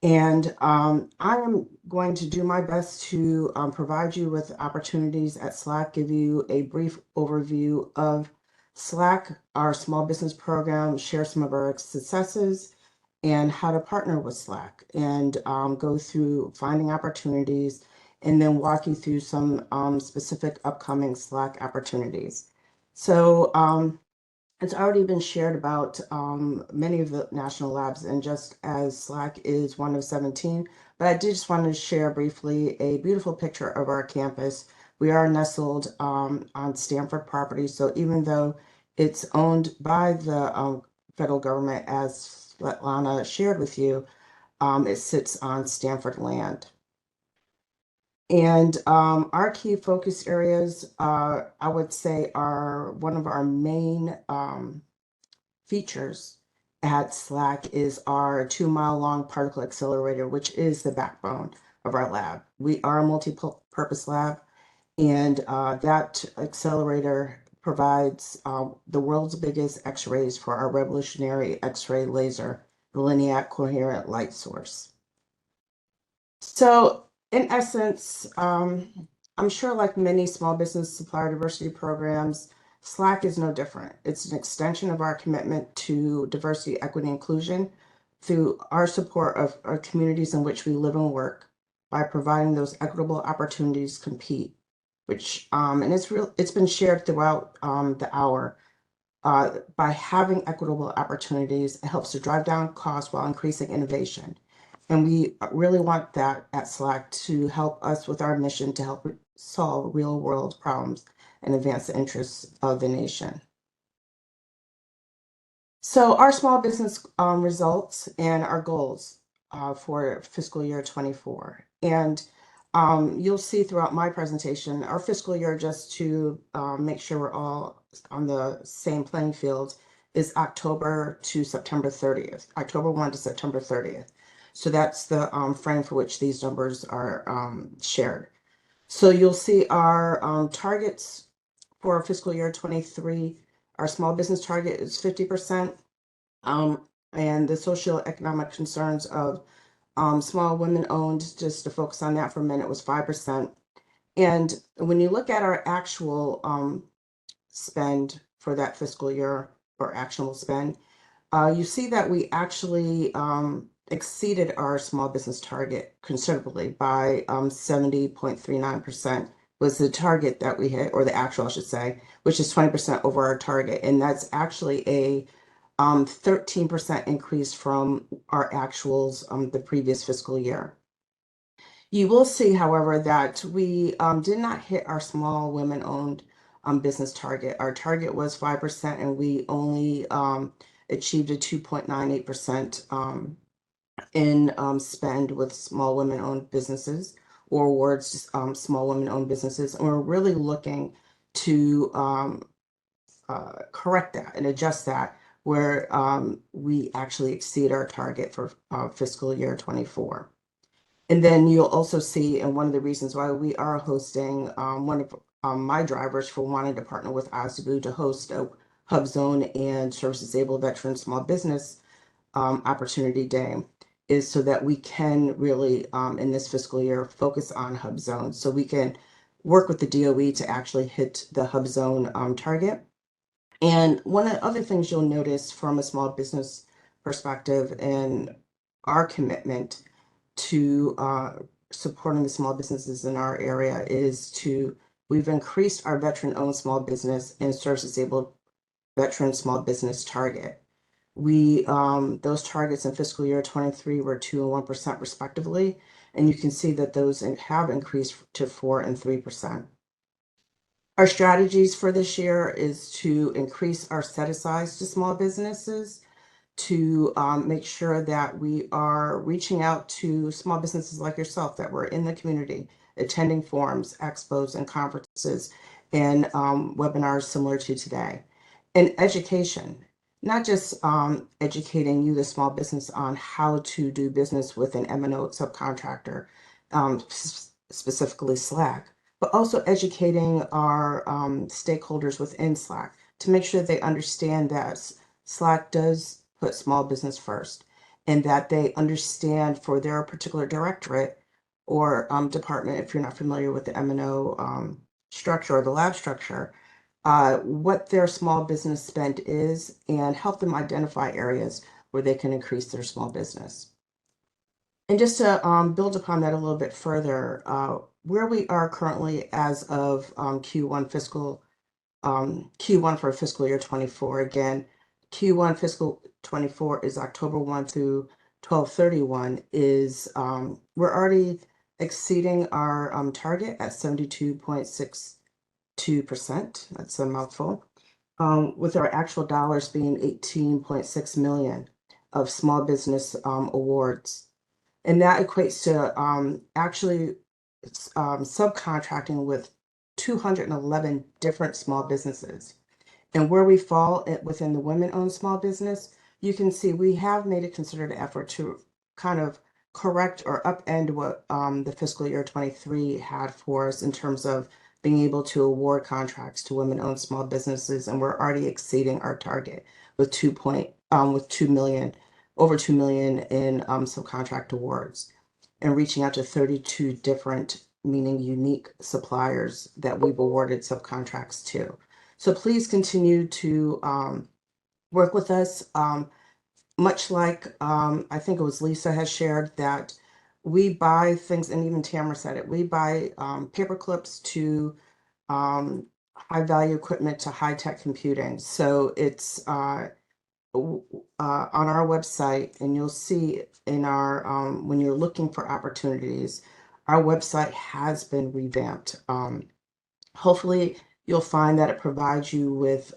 And I am going to do my best to provide you with opportunities at SLAC, give you a brief overview of SLAC, our small business program, share some of our successes, and how to partner with SLAC, and go through finding opportunities, and then walk you through some specific upcoming SLAC opportunities. So it's already been shared about many of the national labs, and just as SLAC is one of 17, but I did just want to share briefly a beautiful picture of our campus. We are nestled on Stanford property, so even though it's owned by the federal government, as Svetlana shared with you, it sits on Stanford land. And our key focus areas, I would say, are one of our main features at SLAC is our 2-mile-long particle accelerator, which is the backbone of our lab. We are a multi-purpose lab, and that accelerator provides the world's biggest X-rays for our revolutionary X-ray laser, the linear coherent light source. So in essence, I'm sure like many small business supplier diversity programs, SLAC is no different. It's an extension of our commitment to diversity, equity, inclusion through our support of our communities in which we live and work by providing those equitable opportunities to compete, which, and it's been shared throughout the hour. By having equitable opportunities, it helps to drive down costs while increasing innovation. And we really want that at SLAC to help us with our mission to help solve real world problems and advance the interests of the nation. So our small business results and our goals for fiscal year 24. And you'll see throughout my presentation, our fiscal year, just to make sure we're all on the same playing field, is October to September 30th, October 1 to September 30th. So that's the frame for which these numbers are shared. So you'll see our targets for fiscal year 23. Our small business target is 50%. And the socioeconomic concerns of small women owned, just to focus on that for a minute, was 5%. And when you look at our actual spend for that fiscal year, or actual spend, you see that we actually exceeded our small business target considerably by 70.39% was the target that we hit, or the actual, I should say, which is 20% over our target. And that's actually a 13% increase from our actuals the previous fiscal year. You will see, however, that we did not hit our small women-owned business target. Our target was 5%, and we only achieved a 2.98% in spend with small women-owned businesses, or awards small women-owned businesses. And we're really looking to correct that and adjust that, where we actually exceed our target for fiscal year 24. And then you'll also see, and one of the reasons why we are hosting, one of my drivers for wanting to partner with OSDBU to host a Hub Zone and Service Disabled Veteran Small Business Opportunity Day, is so that we can really, in this fiscal year, focus on Hub Zones, so we can work with the DOE to actually hit the Hub Zone target. And one of the other things you'll notice from a small business perspective and our commitment to supporting the small businesses in our area is to we've increased our veteran-owned small business and service-disabled veteran small business target. Those targets in fiscal year 23 were 2% and 1% respectively, and you can see that those have increased to 4% and 3%. Our strategies for this year is to increase our set-asides to small businesses, to make sure that we are reaching out to small businesses like yourself that were in the community, attending forums, expos, and conferences, and webinars similar to today. And education, not just educating you, the small business, on how to do business with an M&O subcontractor, specifically SLAC, but also educating our stakeholders within SLAC to make sure they understand that SLAC does put small business first, and that they understand for their particular directorate or department, if you're not familiar with the M&O structure or the lab structure, what their small business spend is, and help them identify areas where they can increase their small business. And just to build upon that a little bit further, where we are currently as of Q1 for fiscal year 24. Again, Q1 fiscal 24 is October 1 through 12/31. We're already exceeding our target at 72.62%. That's a mouthful. With our actual dollars being 18.6 million of small business awards. And that equates to actually subcontracting with 211 different small businesses. And where we fall within the women-owned small business, you can see we have made a concerted effort to kind of correct or upend what the fiscal year 23 had for us in terms of being able to award contracts to women-owned small businesses, and we're already exceeding our target with over 2 million in subcontract awards, and reaching out to 32 different, meaning unique suppliers that we've awarded subcontracts to. So please continue to work with us. Much like I think it was Lisa has shared, that we buy things, and even Tamara said it, we buy paper clips to high value equipment to high tech computing. So it's on our website, and you'll see in our when you're looking for opportunities, our website has been revamped. Hopefully you'll find that it provides you with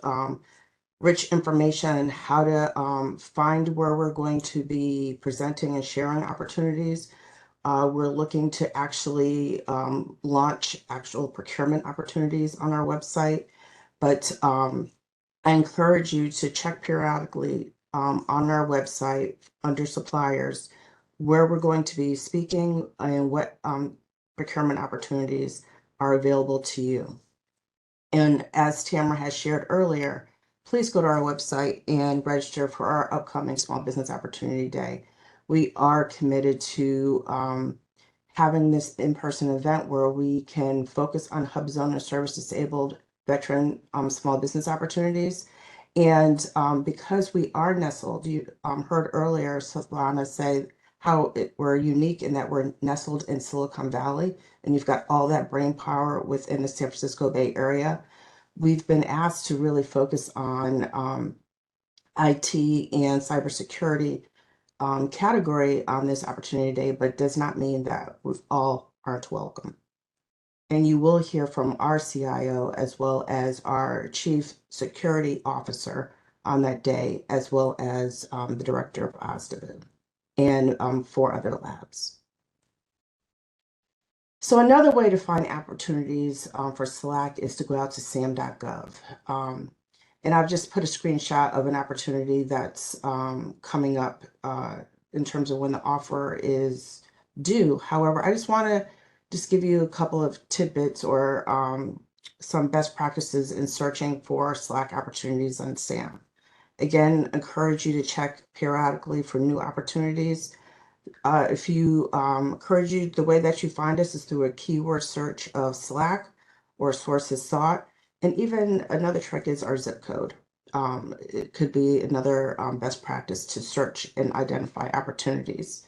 rich information on how to find where we're going to be presenting and sharing opportunities. We're looking to actually launch actual procurement opportunities on our website, but I encourage you to check periodically on our website under suppliers where we're going to be speaking and what procurement opportunities are available to you. And as Tamara has shared earlier, please go to our website and register for our upcoming Small Business Opportunity Day. We are committed to having this in-person event where we can focus on hub zone and service disabled veteran small business opportunities. And because we are nestled, you heard earlier Solana say how we're unique in that we're nestled in Silicon Valley, and you've got all that brain power within the San Francisco Bay Area. We've been asked to really focus on IT and cybersecurity category on this opportunity day, but it does not mean that we all aren't welcome. And you will hear from our CIO as well as our Chief Security Officer on that day, as well as the Director of OSDBU and 4 other labs. So another way to find opportunities for SLAC is to go out to sam.gov. And I've just put a screenshot of an opportunity that's coming up in terms of when the offer is due. However, I just want to give you a couple of tidbits or some best practices in searching for SLAC opportunities on SAM. Again, encourage you to check periodically for new opportunities. If you encourage you, the way that you find us is through a keyword search of SLAC or sources sought. And even another trick is our zip code. It could be another best practice to search and identify opportunities.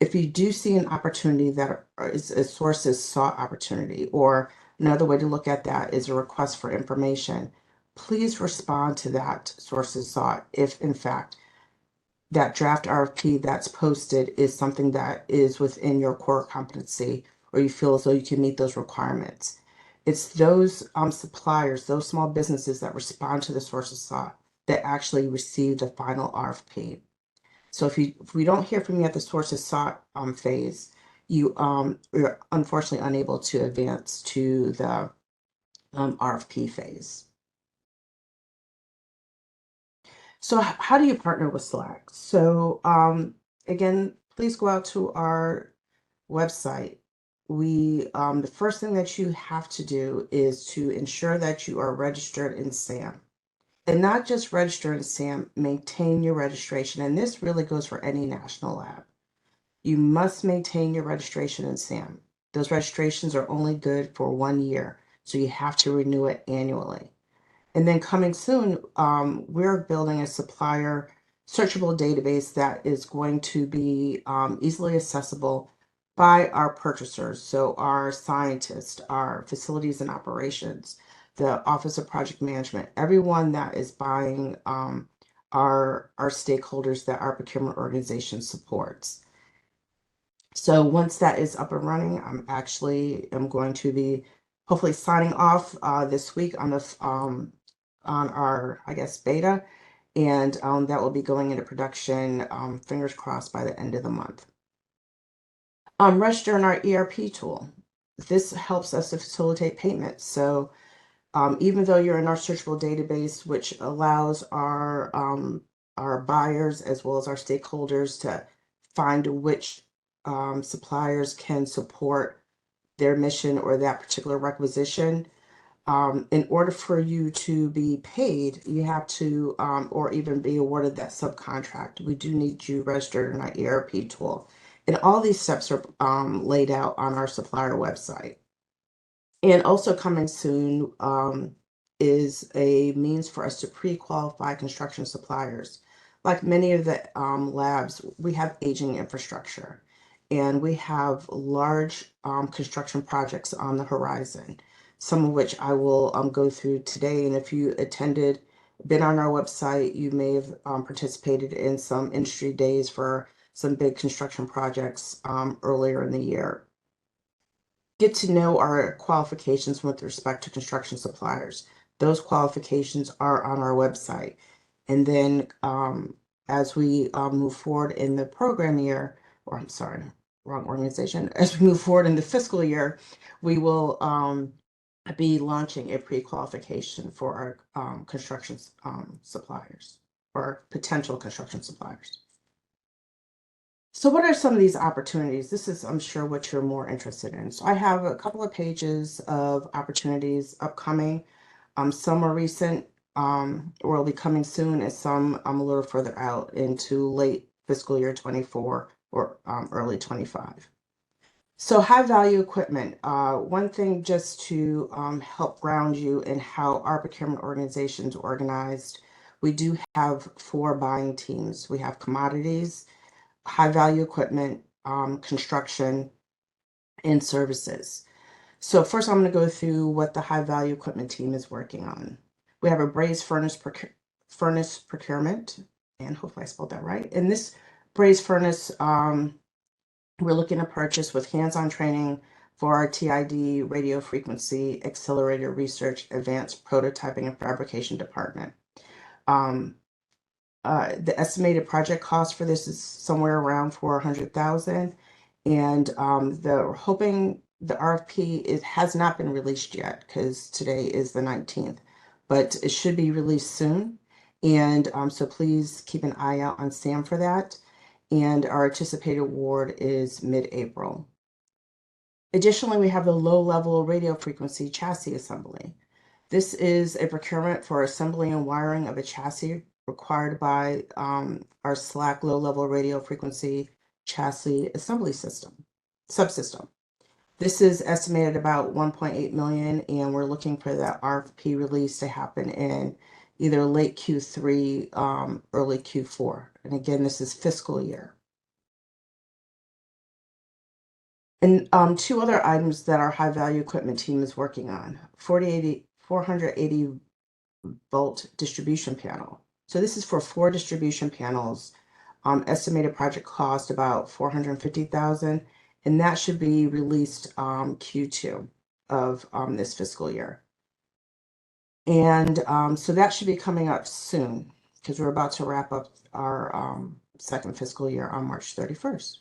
If you do see an opportunity that is a sources sought opportunity or Another way to look at that is a request for information. Please respond to that sources sought if, in fact, that draft RFP that's posted is something that is within your core competency or you feel as though you can meet those requirements. It's those suppliers, those small businesses that respond to the sources sought that actually receive the final RFP. So if we don't hear from you at the sources sought phase, you're unfortunately unable to advance to the RFP phase. So how do you partner with SLAC? So again, please go out to our website. The first thing that you have to do is to ensure that you are registered in SAM. And not just register in SAM, maintain your registration. And this really goes for any national lab. You must maintain your registration in SAM. Those registrations are only good for 1 year, so you have to renew it annually. And then coming soon, we're building a supplier searchable database that is going to be easily accessible by our purchasers. So our scientists, our facilities and operations, the Office of Project Management, everyone that is buying our stakeholders that our procurement organization supports. So once that is up and running, I'm going to be hopefully signing off this week on the on our, I guess, beta, and that will be going into production, fingers crossed, by the end of the month. Register in our ERP tool. This helps us to facilitate payments. So even though you're in our searchable database, which allows our buyers as well as our stakeholders to find which suppliers can support their mission or that particular requisition, in order for you to be paid, you have to, or even be awarded that subcontract, we do need you registered in our ERP tool. And all these steps are laid out on our supplier website. And also coming soon is a means for us to pre-qualify construction suppliers. Like many of the labs, we have aging infrastructure and we have large construction projects on the horizon, some of which I will go through today. And if you been on our website, you may have participated in some industry days for some big construction projects earlier in the year. Get to know our qualifications with respect to construction suppliers. Those qualifications are on our website. And then as we move forward in the program year, or I'm sorry, wrong organization, as we move forward in the fiscal year, we will be launching a pre-qualification for our construction suppliers or potential construction suppliers. So what are some of these opportunities? This is, I'm sure, what you're more interested in. So I have a couple of pages of opportunities upcoming. Some are recent, or will be coming soon, and some I'm a little further out into late fiscal year 24 or early 25. So high value equipment. One thing just to help ground you in how our procurement organization is organized, we do have 4 buying teams. We have commodities, high value equipment, construction, and services. So first I'm going to go through what the high value equipment team is working on. We have a brazed furnace procurement, and hopefully I spelled that right. And this brazed furnace, we're looking to purchase with hands-on training for our TID radio frequency accelerator research advanced prototyping and fabrication department. The estimated project cost for this is somewhere around $400,000, and they're hoping the RFP has not been released yet because today is the 19th, but it should be released soon. And so please keep an eye out on SAM for that. And our anticipated award is mid-April. Additionally, we have the low-level radio frequency chassis assembly. This is a procurement for assembly and wiring of a chassis required by our SLAC low-level radio frequency chassis assembly subsystem. This is estimated about 1.8 million, and we're looking for that RFP release to happen in either late Q3, early Q4. And again, this is fiscal year. And two other items that our high value equipment team is working on: 480 volt distribution panel. So this is for 4 distribution panels. Estimated project cost about 450,000, and that should be released Q2 of this fiscal year. And so that should be coming up soon because we're about to wrap up our second fiscal year on March 31st.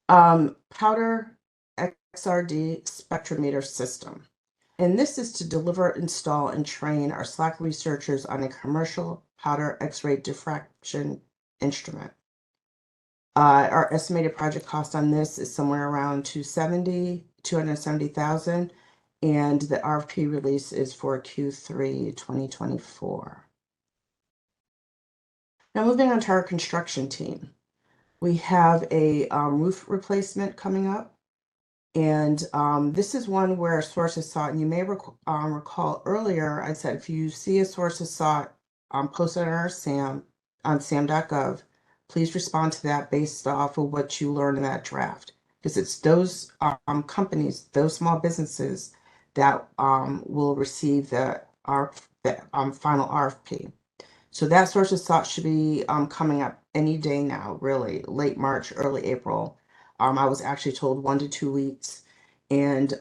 Powder XRD spectrometer system. And this is to deliver, install, and train our SLAC researchers on a commercial powder X-ray diffraction instrument. Our estimated project cost on this is somewhere around 270,000, and the RFP release is for Q3 2024. Now moving on to our construction team. We have a roof replacement coming up. And this is one where sources sought, and you may recall earlier, I said if you see a sources sought posted on our SAM, on sam.gov, please respond to that based off of what you learned in that draft. Because it's those companies, those small businesses that will receive the final RFP. So that sources sought should be coming up any day now, really, late March, early April. I was actually told 1 to 2 weeks. And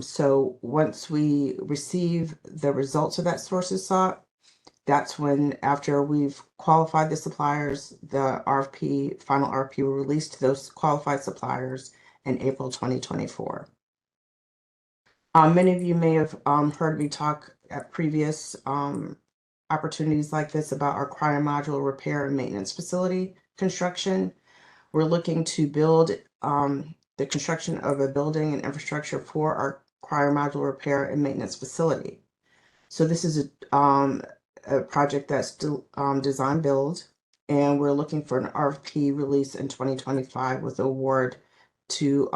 so once we receive the results of that sources sought, that's when, after we've qualified the suppliers, the RFP, final RFP will release to those qualified suppliers in April 2024. Many of you may have heard me talk at previous opportunities like this about our cryo module repair and maintenance facility construction. We're looking to build the construction of a building and infrastructure for our cryo module repair and maintenance facility. So this is a project that's design build, and we're looking for an RFP release in 2025 with award to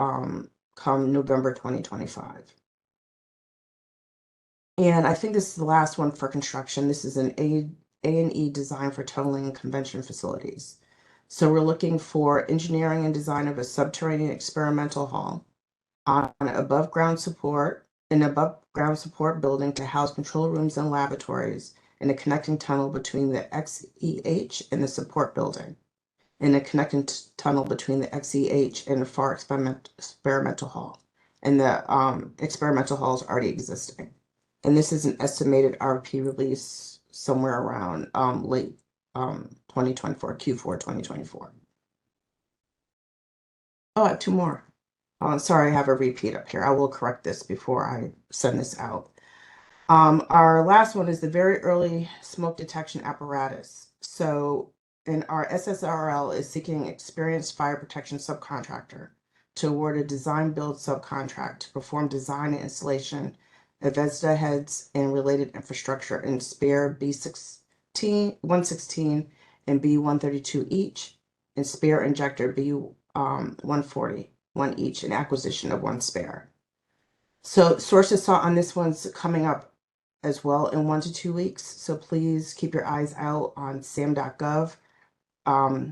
come November 2025. And I think this is the last one for construction. This is an A&E design for tunneling and convention facilities. So we're looking for engineering and design of a subterranean experimental hall on above ground support building to house control rooms and laboratories, and a connecting tunnel between the XEH and the support building, and a connecting tunnel between the XEH and the FAR experimental hall. And the experimental hall is already existing. And this is an estimated RFP release somewhere around late 2024, Q4 2024. Oh, I have 2 more. Sorry, I have a repeat up here. I will correct this before I send this out. Our last one is the very early smoke detection apparatus. So, and our SSRL is seeking experienced fire protection subcontractor to award a design build subcontract to perform design and installation of VESDA heads and related infrastructure in spare B116 and B132 each, and spare injector B140, one each, and acquisition of 1 spare. So sources sought on this one's coming up as well in 1 to 2 weeks. So please keep your eyes out on sam.gov.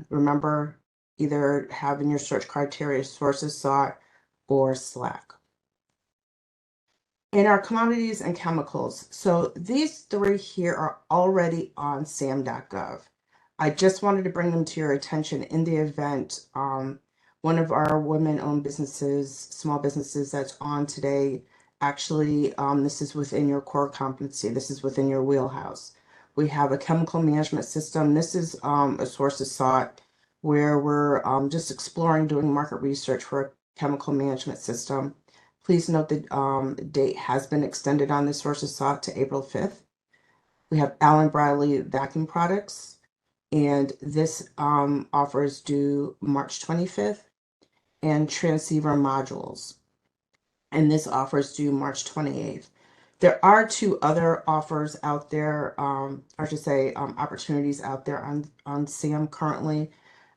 Remember, either have in your search criteria sources sought or SLAC. In our commodities and chemicals, so these 3 here are already on sam.gov. I just wanted to bring them to your attention in the event one of our women-owned businesses, small businesses that's on today, actually, this is within your core competency. This is within your wheelhouse. We have a chemical management system. This is a sources sought where we're just exploring doing market research for a chemical management system. Please note that the date has been extended on this sources sought to April 5th. We have Allen Bradley vacuum products, and this offer is due March 25th, and transceiver modules, and this offer is due March 28th. There are 2 other offers out there, opportunities out there on SAM currently.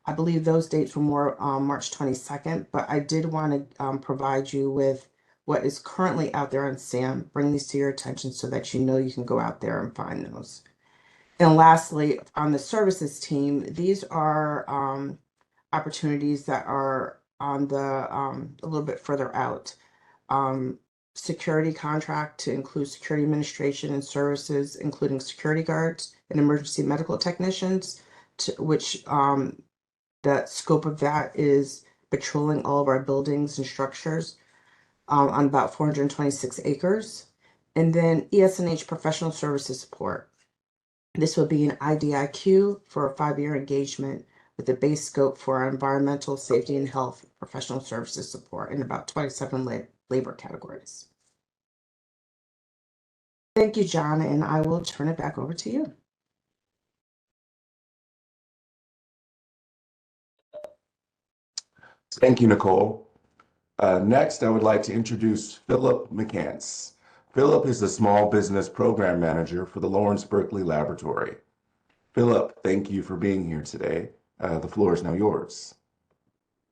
I believe those dates were more March 22nd, but I did want to provide you with what is currently out there on SAM, bring these to your attention so that you know you can go out there and find those. And lastly, on the services team, these are opportunities that are on the a little bit further out. Security contract to include security administration and services, including security guards and emergency medical technicians, which the scope of that is patrolling all of our buildings and structures on about 426 acres. And then ES&H professional services support. This will be an IDIQ for a 5-year engagement with a base scope for environmental safety and health professional services support in about 27 labor categories. Thank you, John, and I will turn it back over to you. Thank you, Nicole. Next, I would like to introduce Philip McCants. Philip is the Small Business Program Manager for the Lawrence Berkeley Laboratory. Philip, thank you for being here today. The floor is now yours.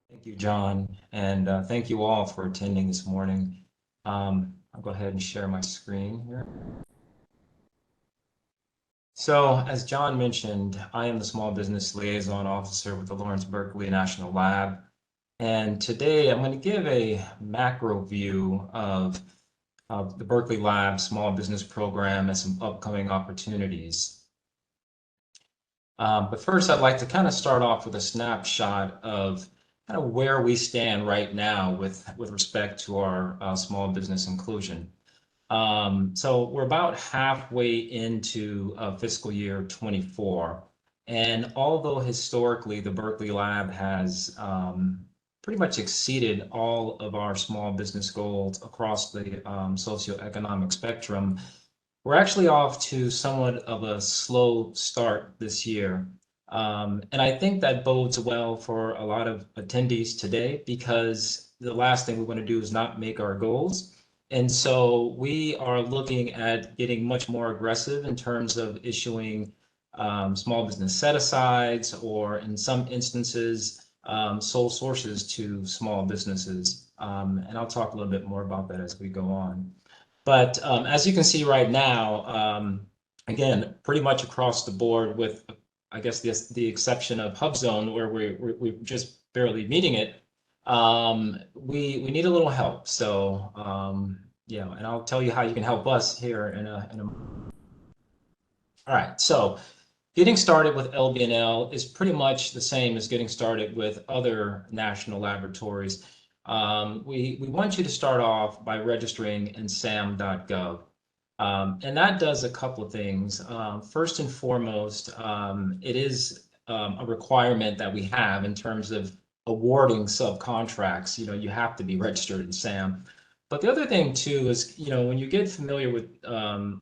Thank you, John, and thank you all for attending this morning. I'll go ahead and share my screen here. So, as John mentioned, I am the Small Business Liaison Officer with the Lawrence Berkeley National Lab. And today I'm going to give a macro view of the Berkeley Lab Small Business Program and some upcoming opportunities. But first, I'd like to kind of start off with a snapshot of kind of where we stand right now with respect to our small business inclusion. So we're about halfway into fiscal year 24. And although historically the Berkeley Lab has pretty much exceeded all of our small business goals across the socioeconomic spectrum, we're actually off to somewhat of a slow start this year. And I think that bodes well for a lot of attendees today, because the last thing we want to do is not make our goals. And so we are looking at getting much more aggressive in terms of issuing small business set-asides, or in some instances, sole sources to small businesses. And I'll talk a little bit more about that as we go on. But as you can see right now, again, pretty much across the board, with, I guess, the exception of HubZone, where we're just barely meeting it, we need a little help. So, yeah, and I'll tell you how you can help us here in a All right, so getting started with LLNL is pretty much the same as getting started with other national laboratories. We want you to start off by registering in sam.gov. And that does a couple of things. First and foremost, it is a requirement that we have in terms of awarding subcontracts. You know, you have to be registered in SAM. But the other thing too is, you know, when you get familiar with, when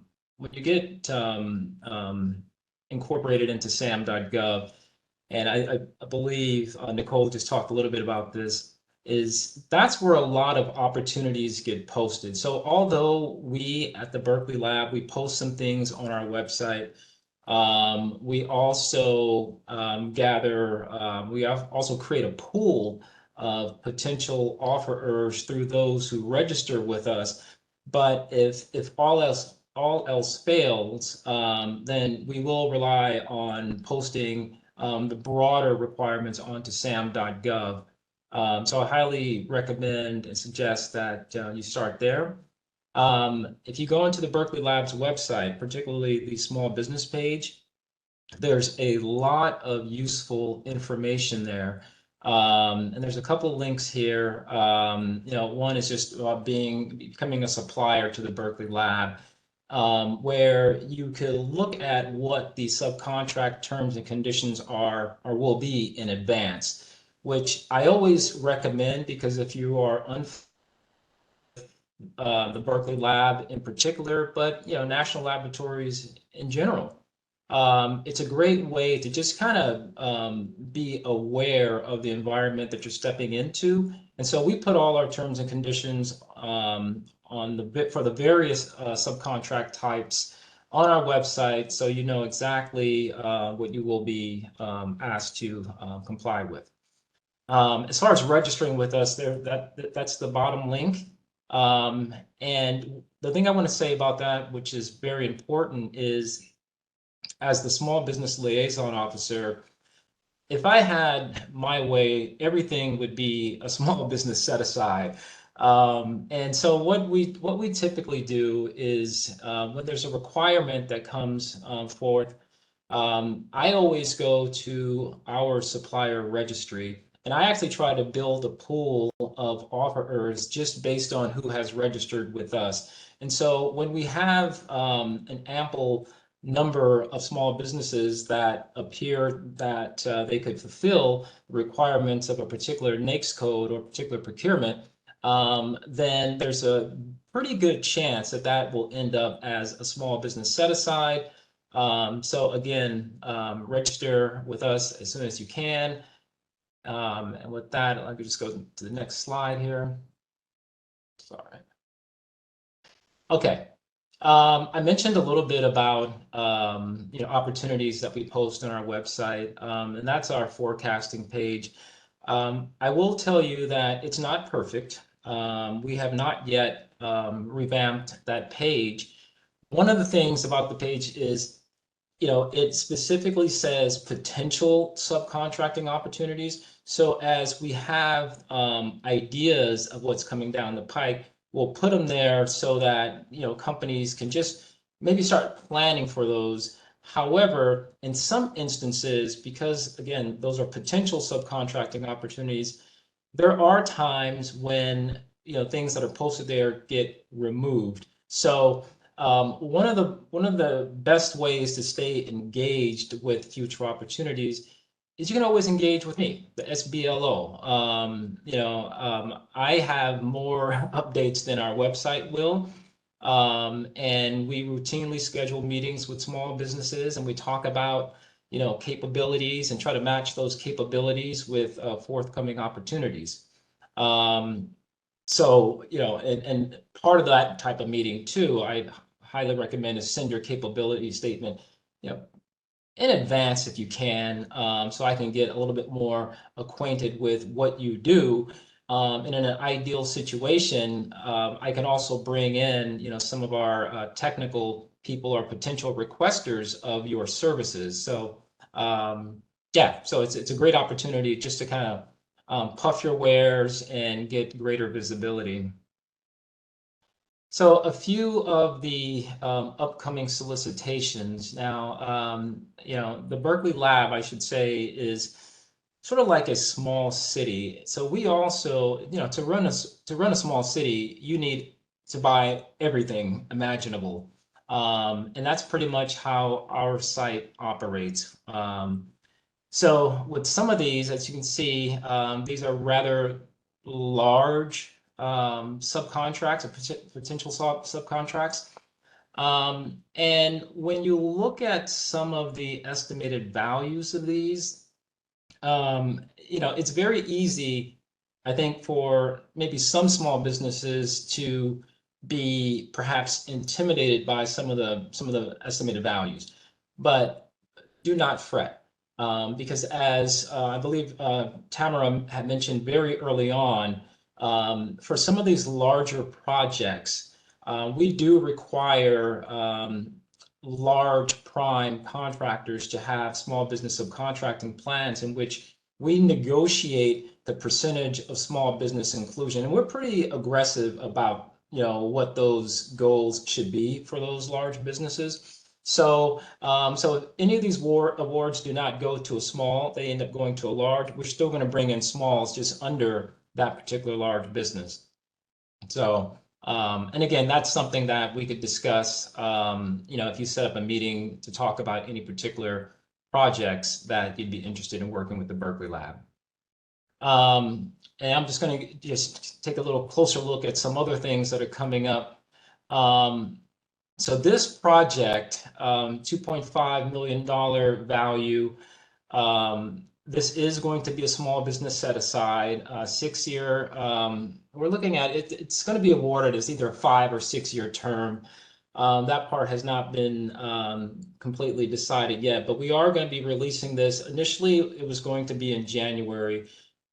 you get incorporated into sam.gov, and I believe Nicole just talked a little bit about this, that's where a lot of opportunities get posted. So although we at the Berkeley Lab, we post some things on our website, we also we also create a pool of potential offerers through those who register with us. But if all else fails, then we will rely on posting the broader requirements onto sam.gov. So I highly recommend and suggest that you start there. If you go into the Berkeley Lab's website, particularly the small business page, there's a lot of useful information there. And there's a couple of links here. You know, one is just about becoming a supplier to the Berkeley Lab, where you could look at what the subcontract terms and conditions are or will be in advance, which I always recommend, because if you are the Berkeley Lab in particular, but you know, national laboratories in general, it's a great way to just kind of be aware of the environment that you're stepping into. And so we put all our terms and conditions on for the various subcontract types on our website, so you know exactly what you will be asked to comply with. As far as registering with us, that's the bottom link. And the thing I want to say about that, which is very important, is as the Small Business Liaison Officer, if I had my way, everything would be a small business set aside. And so what we typically do is when there's a requirement that comes forth, I always go to our supplier registry, and I actually try to build a pool of offerers just based on who has registered with us. And so when we have an ample number of small businesses that appear that they could fulfill the requirements of a particular NAICS code or particular procurement, then there's a pretty good chance that that will end up as a small business set aside. So again, register with us as soon as you can. And with that, I could just go to the next slide here. Sorry. Okay. I mentioned a little bit about opportunities that we post on our website, and that's our forecasting page. I will tell you that it's not perfect. We have not yet revamped that page. One of the things about the page is, it specifically says potential subcontracting opportunities. So as we have ideas of what's coming down the pike, we'll put them there so that companies can just maybe start planning for those. However, in some instances, because again, those are potential subcontracting opportunities, there are times when things that are posted there get removed. So one of the best ways to stay engaged with future opportunities is you can always engage with me, the SBLO. I have more updates than our website will. And we routinely schedule meetings with small businesses, and we talk about, capabilities and try to match those capabilities with forthcoming opportunities. So, and part of that type of meeting too, I highly recommend is send your capability statement, in advance if you can, so I can get a little bit more acquainted with what you do. And in an ideal situation, I can also bring in, some of our technical people or potential requesters of your services. So yeah, so it's a great opportunity just to kind of puff your wares and get greater visibility. So a few of the upcoming solicitations. Now, the Berkeley lab, I should say, is sort of like a small city. So we also, to run a small city, you need to buy everything imaginable. And that's pretty much how our site operates. So with some of these, as you can see, these are rather large subcontracts or potential subcontracts. And when you look at some of the estimated values of these, it's very easy, I think, for maybe some small businesses to be perhaps intimidated by some of the estimated values, but do not fret. Because as I believe Tamara had mentioned very early on, for some of these larger projects, we do require large prime contractors to have small business subcontracting plans in which we negotiate the percentage of small business inclusion. And we're pretty aggressive about, what those goals should be for those large businesses. So, so any of these awards do not go to a small, they end up going to a large. We're still going to bring in smalls just under that particular large business. So, and again, that's something that we could discuss, if you set up a meeting to talk about any particular projects that you'd be interested in working with the Berkeley lab. And I'm just going to just take a little closer look at some other things that are coming up. So this project, $2.5 million value, this is going to be a small business set aside, 6-year. We're looking at it, it's going to be awarded as either a 5 or 6 year term. That part has not been completely decided yet, but we are going to be releasing this. Initially, it was going to be in January.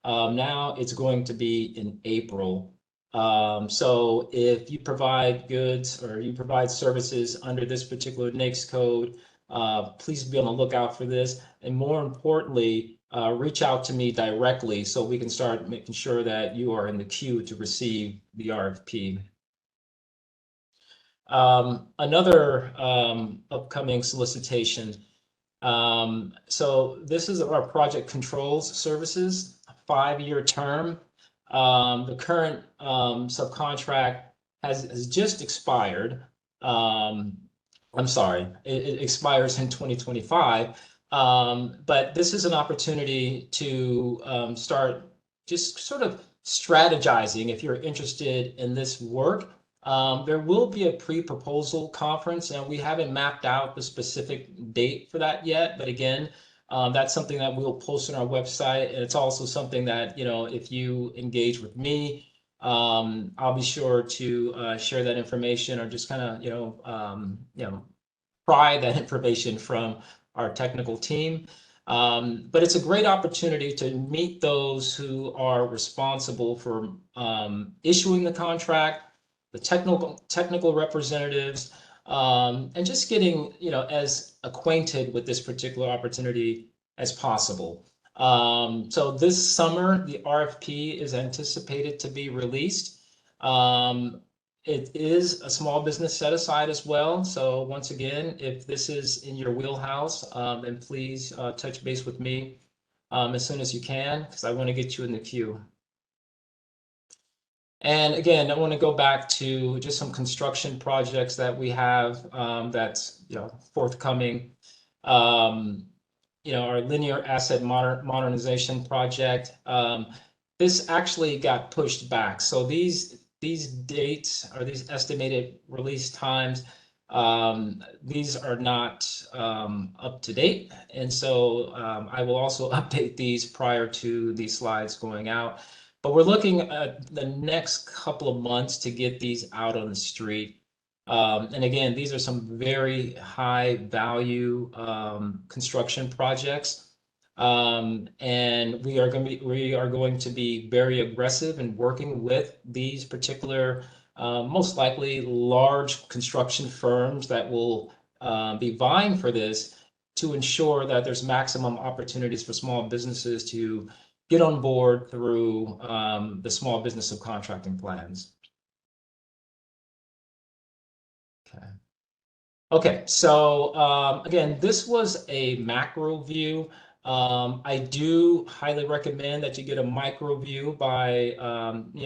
Now it's going to be in April. So if you provide goods or you provide services under this particular NAICS code, please be on the lookout for this. And more importantly, reach out to me directly so we can start making sure that you are in the queue to receive the RFP. Another upcoming solicitation. So this is our project controls services, 5-year term. The current subcontract has just expired. I'm sorry, it expires in 2025. But this is an opportunity to start just sort of strategizing if you're interested in this work. There will be a pre-proposal conference, and we haven't mapped out the specific date for that yet. But again, that's something that we'll post on our website. And it's also something that, if you engage with me, I'll be sure to share that information, or just kind of, pry that information from our technical team. But it's a great opportunity to meet those who are responsible for issuing the contract, the technical representatives, and just getting as acquainted with this particular opportunity as possible. So this summer, the RFP is anticipated to be released. It is a small business set aside as well. So once again, if this is in your wheelhouse, then please touch base with me as soon as you can, because I want to get you in the queue. And again, I want to go back to just some construction projects that we have that's forthcoming. Our linear asset modernization project. This actually got pushed back. So these dates, or these estimated release times, these are not up to date. And so I will also update these prior to these slides going out. But we're looking at the next couple of months to get these out on the street. And again, these are some very high value construction projects. And we are going to be very aggressive in working with these particular, most likely large construction firms that will be vying for this, to ensure that there's maximum opportunities for small businesses to get on board through the small business subcontracting plans. Okay, so again, this was a macro view. I do highly recommend that you get a micro view by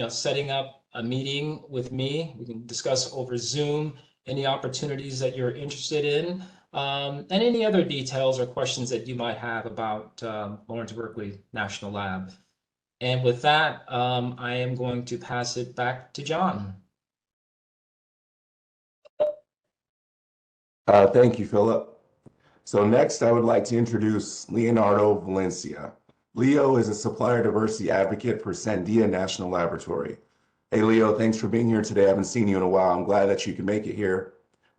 setting up a meeting with me. We can discuss over Zoom any opportunities that you're interested in, and any other details or questions that you might have about Lawrence Berkeley National Lab. And with that, I am going to pass it back to John. Thank you, Philip. So next, I would like to introduce Leonardo Valencia. Leo is a supplier diversity advocate for Sandia National Laboratory. Hey, Leo, thanks for being here today. I haven't seen you in a while. I'm glad that you can make it here.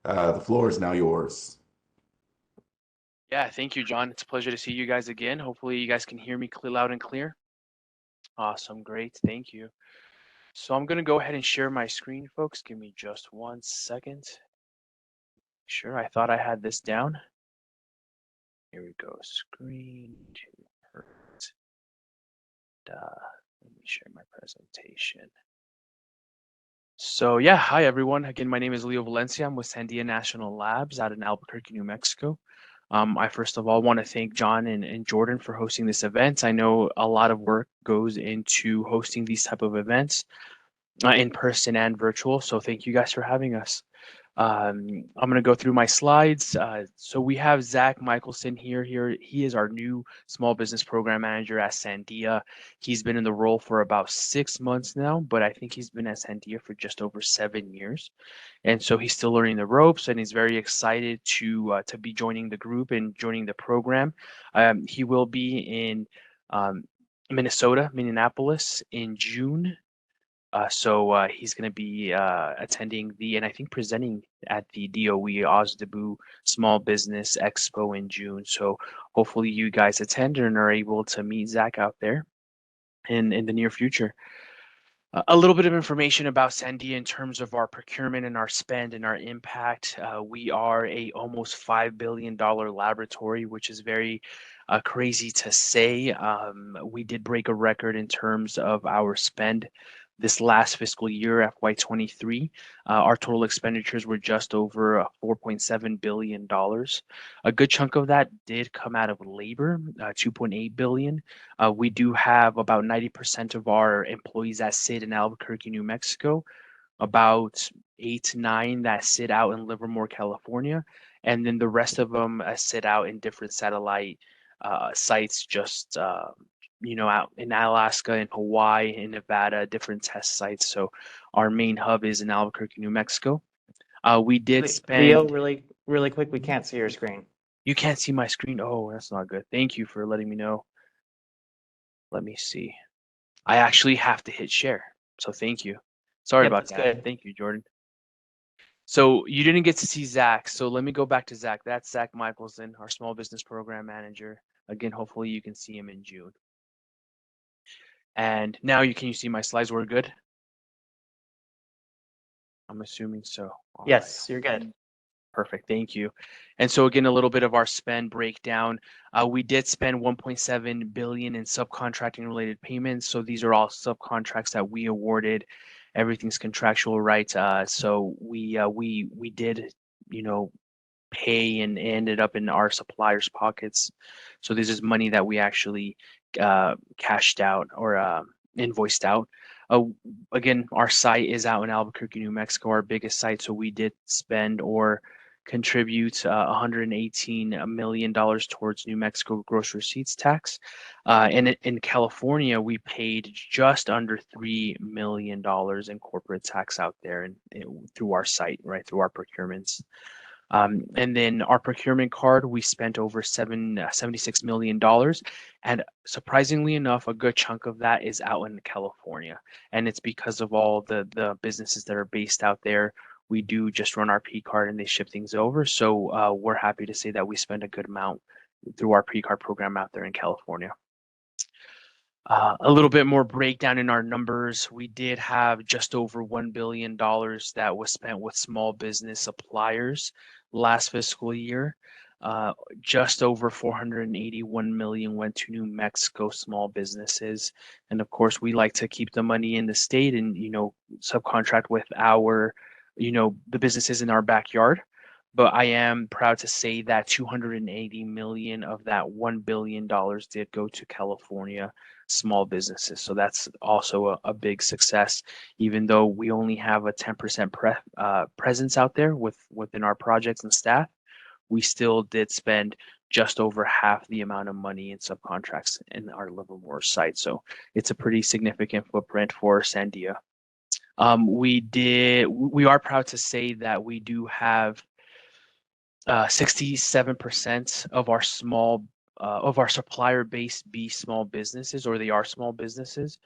The floor is now yours. Yeah, thank you, John. It's a pleasure to see you guys again. Hopefully you guys can hear me loud and clear. Awesome, great, thank you. So I'm gonna go ahead and share my screen, folks. Give me just 1 second. Sure, I thought I had this down. Here we go, screen to perfect. Let me share my presentation. So yeah, hi everyone. Again, my name is Leo Valencia. I'm with Sandia National Labs out in Albuquerque, New Mexico. I first of all want to thank John and Jordan for hosting this event. I know a lot of work goes into hosting these type of events in person and virtual. So thank you guys for having us. I'm going to go through my slides. So we have Zach Michelson here. He is our new small business program manager at Sandia. He's been in the role for about 6 months now, but I think he's been at Sandia for just over 7 years. And so he's still learning the ropes, and he's very excited to be joining the group and joining the program. He will be in Minneapolis in June. So he's going to be attending and I think presenting at the DOE OSDBU Small Business Expo in June. So hopefully you guys attend and are able to meet Zach out there in the near future. A little bit of information about Sandia in terms of our procurement and our spend and our impact. We are a almost $5 billion laboratory, which is very crazy to say. We did break a record in terms of our spend this last fiscal year, FY23. Our total expenditures were just over $4.7 billion. A good chunk of that did come out of labor, $2.8 billion. We do have about 90% of our employees that sit in Albuquerque, New Mexico, about 8 to 9 that sit out in Livermore, California, and then the rest of them sit out in different satellite sites, just out in Alaska, in Hawaii, in Nevada, different test sites. So our main hub is in Albuquerque, New Mexico. We did spend. Leo, really quick, we can't see your screen. You can't see my screen. Oh, that's not good. Thank you for letting me know. Let me see. I actually have to hit share. So thank you. Sorry about that. Good. Thank you, Jordan. So you didn't get to see Zach. So let me go back to Zach. That's Zach Michelson, our small business program manager. Again, hopefully you can see him in June. And now can you see my slides? We're good? I'm assuming so. All Yes, right. you're good. Perfect. Thank you. And so again, a little bit of our spend breakdown. We did spend $1.7 billion in subcontracting related payments. So these are all subcontracts that we awarded. Everything's contractual, right? So we did, pay and ended up in our suppliers' pockets. So this is money that we actually cashed out or invoiced out. Again, our site is out in Albuquerque, New Mexico, our biggest site. So we did spend or contribute $118 million towards New Mexico gross receipts tax. And in California, we paid just under $3 million in corporate tax out there and through our site, right, through our procurements. And then our procurement card, we spent over $76 million. And surprisingly enough, a good chunk of that is out in California. And it's because of all the businesses that are based out there. We do just run our P card and they ship things over. So we're happy to say that we spend a good amount through our P card program out there in California. A little bit more breakdown in our numbers. We did have just over $1 billion that was spent with small business suppliers last fiscal year. Just over 481 million went to New Mexico small businesses. And of course, we like to keep the money in the state and, subcontract with our, the businesses in our backyard. But I am proud to say that 280 million of that $1 billion did go to California small businesses. So that's also a big success, even though we only have a 10% presence out there within our projects and staff. We still did spend just over half the amount of money in subcontracts in our Livermore site. So it's a pretty significant footprint for Sandia. We are proud to say that we do have 67% of our supplier base be small businesses, or they are small businesses.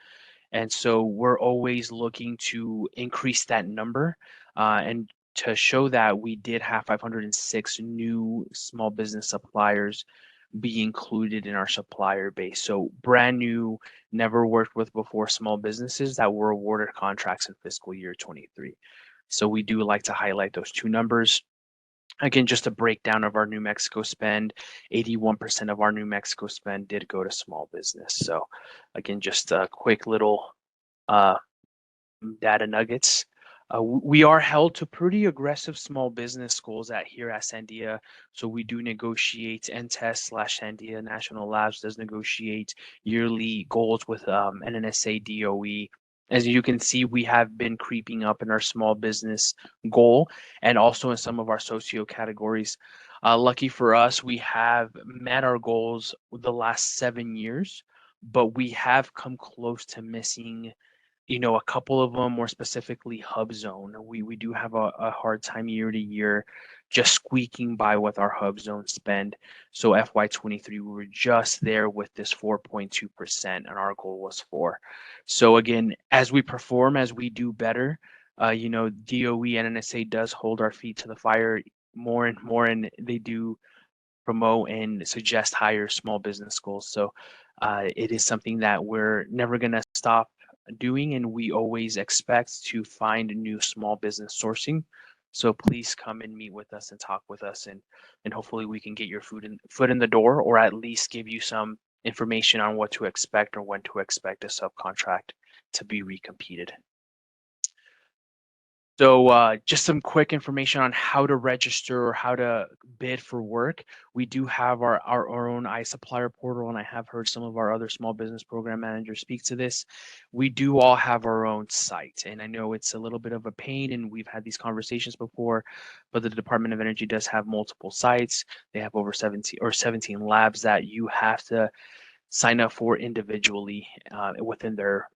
And so we're always looking to increase that number. And to show that, we did have 506 new small business suppliers be included in our supplier base. So brand new, never worked with before small businesses that were awarded contracts in fiscal year 23. So we do like to highlight those two numbers. Again, just a breakdown of our New Mexico spend, 81% of our New Mexico spend did go to small business. So again, just a quick little data nuggets. We are held to pretty aggressive small business goals here at Sandia. So we do negotiate NTEST/Sandia National Labs does negotiate yearly goals with NNSA DOE. As you can see, we have been creeping up in our small business goal and also in some of our socio categories. Lucky for us, we have met our goals the last 7 years, but we have come close to missing, a couple of them, more specifically Hub Zone. We do have a hard time year to year just squeaking by with our Hub Zone spend. So FY23, we were just there with this 4.2%, and our goal was 4%. So again, as we perform, as we do better, DOE and NNSA does hold our feet to the fire more and more, and they do promote and suggest higher small business goals. So it is something that we're never going to stop doing, and we always expect to find new small business sourcing. So please come and meet with us and talk with us, and hopefully we can get your foot in the door, or at least give you some information on what to expect or when to expect a subcontract to be recompeted. So just some quick information on how to register or how to bid for work. We do have our own iSupplier portal, and I have heard some of our other small business program managers speak to this. We do all have our own site, and I know it's a little bit of a pain, and we've had these conversations before, but the Department of Energy does have multiple sites. They have over 17 labs that you have to sign up for individually within their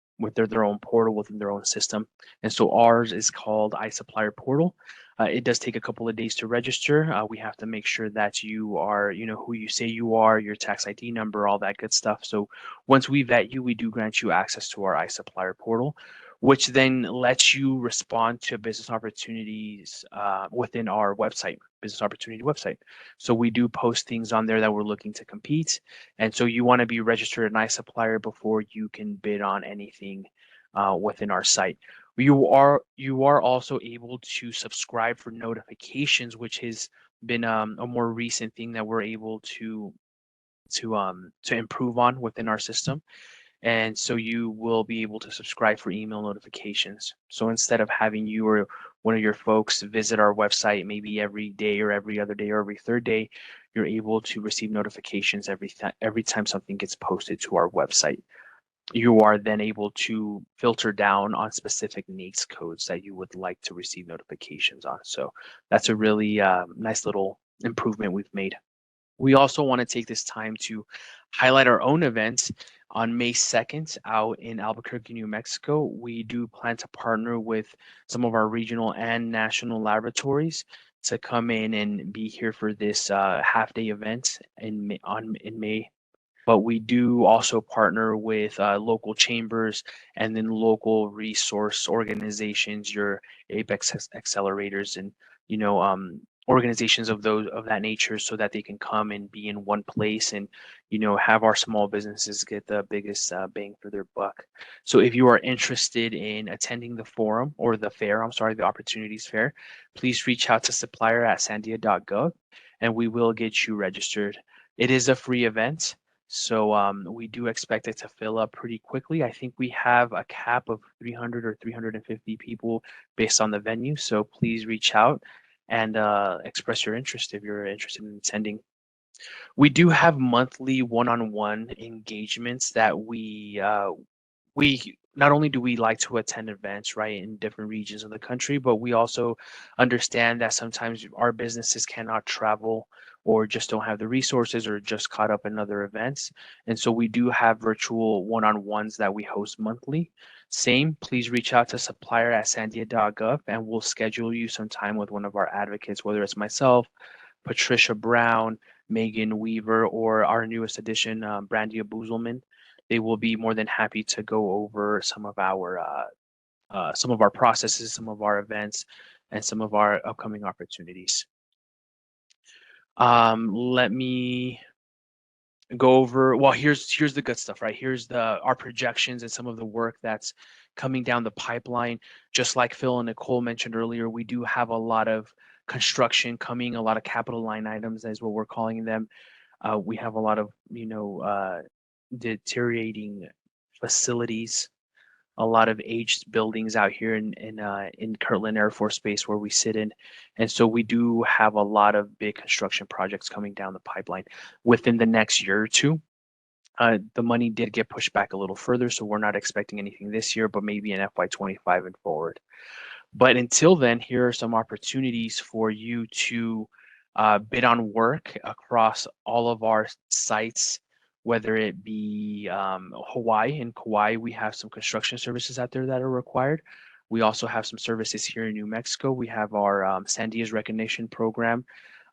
own portal, within their own system. And so ours is called iSupplier Portal. It does take a couple of days to register. We have to make sure that you are, who you say you are, your tax ID number, all that good stuff. So once we vet you, we do grant you access to our iSupplier Portal, which then lets you respond to business opportunities within our website, business opportunity website. So we do post things on there that we're looking to compete. And so you want to be registered an iSupplier before you can bid on anything within our site. You are also able to subscribe for notifications, which has been a more recent thing that we're able to improve on within our system. And so you will be able to subscribe for email notifications. So instead of having you or one of your folks visit our website maybe every day or every other day or every third day, you're able to receive notifications every time something gets posted to our website. You are then able to filter down on specific NAICS codes that you would like to receive notifications on. So that's a really nice little improvement we've made. We also want to take this time to highlight our own events. On May 2nd, out in Albuquerque, New Mexico, we do plan to partner with some of our regional and national laboratories to come in and be here for this half-day event in May. But we do also partner with local chambers and then local resource organizations, your Apex accelerators, and organizations of that nature, so that they can come and be in one place and have our small businesses get the biggest bang for their buck. So if you are interested in attending the forum or the fair, the opportunities fair, please reach out to supplier@sandia.gov and we will get you registered. It is a free event, so we do expect it to fill up pretty quickly. I think we have a cap of 300 or 350 people based on the venue, so please reach out and express your interest if you're interested in attending. We do have monthly one-on-one engagements that we not only do we like to attend events right in different regions of the country, but we also understand that sometimes our businesses cannot travel or just don't have the resources or just caught up in other events. And so we do have virtual one-on-ones that we host monthly. Same, please reach out to supplier@sandia.gov and we'll schedule you some time with one of our advocates, whether it's myself, Patricia Brown, Megan Weaver, or our newest addition, Brandia Buzelman. They will be more than happy to go over some of our processes, some of our events, and some of our upcoming opportunities. Let me go over, well, here's the good stuff, right? Here's our projections and some of the work that's coming down the pipeline. Just like Phil and Nicole mentioned earlier, we do have a lot of construction coming, a lot of capital line items is what we're calling them. We have a lot of, deteriorating facilities, a lot of aged buildings out here in Kirtland Air Force Base where we sit in. And so we do have a lot of big construction projects coming down the pipeline within the next year or two. The money did get pushed back a little further, so we're not expecting anything this year, but maybe in FY25 and forward. But until then, here are some opportunities for you to bid on work across all of our sites, whether it be Hawaii. In Kauai, we have some construction services out there that are required. We also have some services here in New Mexico. We have our Sandia's recognition program,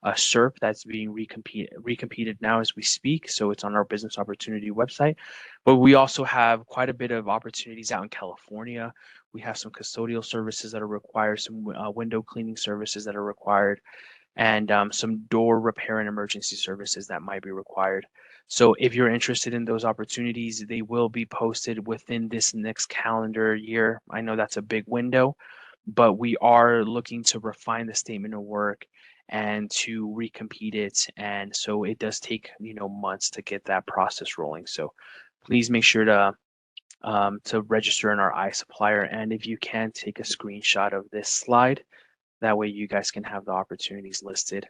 SERP, that's being recompeted now as we speak. So it's on our business opportunity website. But we also have quite a bit of opportunities out in California. We have some custodial services that are required, some window cleaning services that are required, and some door repair and emergency services that might be required. So if you're interested in those opportunities, they will be posted within this next calendar year. I know that's a big window, but we are looking to refine the statement of work and to recompete it. And so it does take, months to get that process rolling. So please make sure to register in our iSupplier. And if you can, take a screenshot of this slide. That way you guys can have the opportunities listed.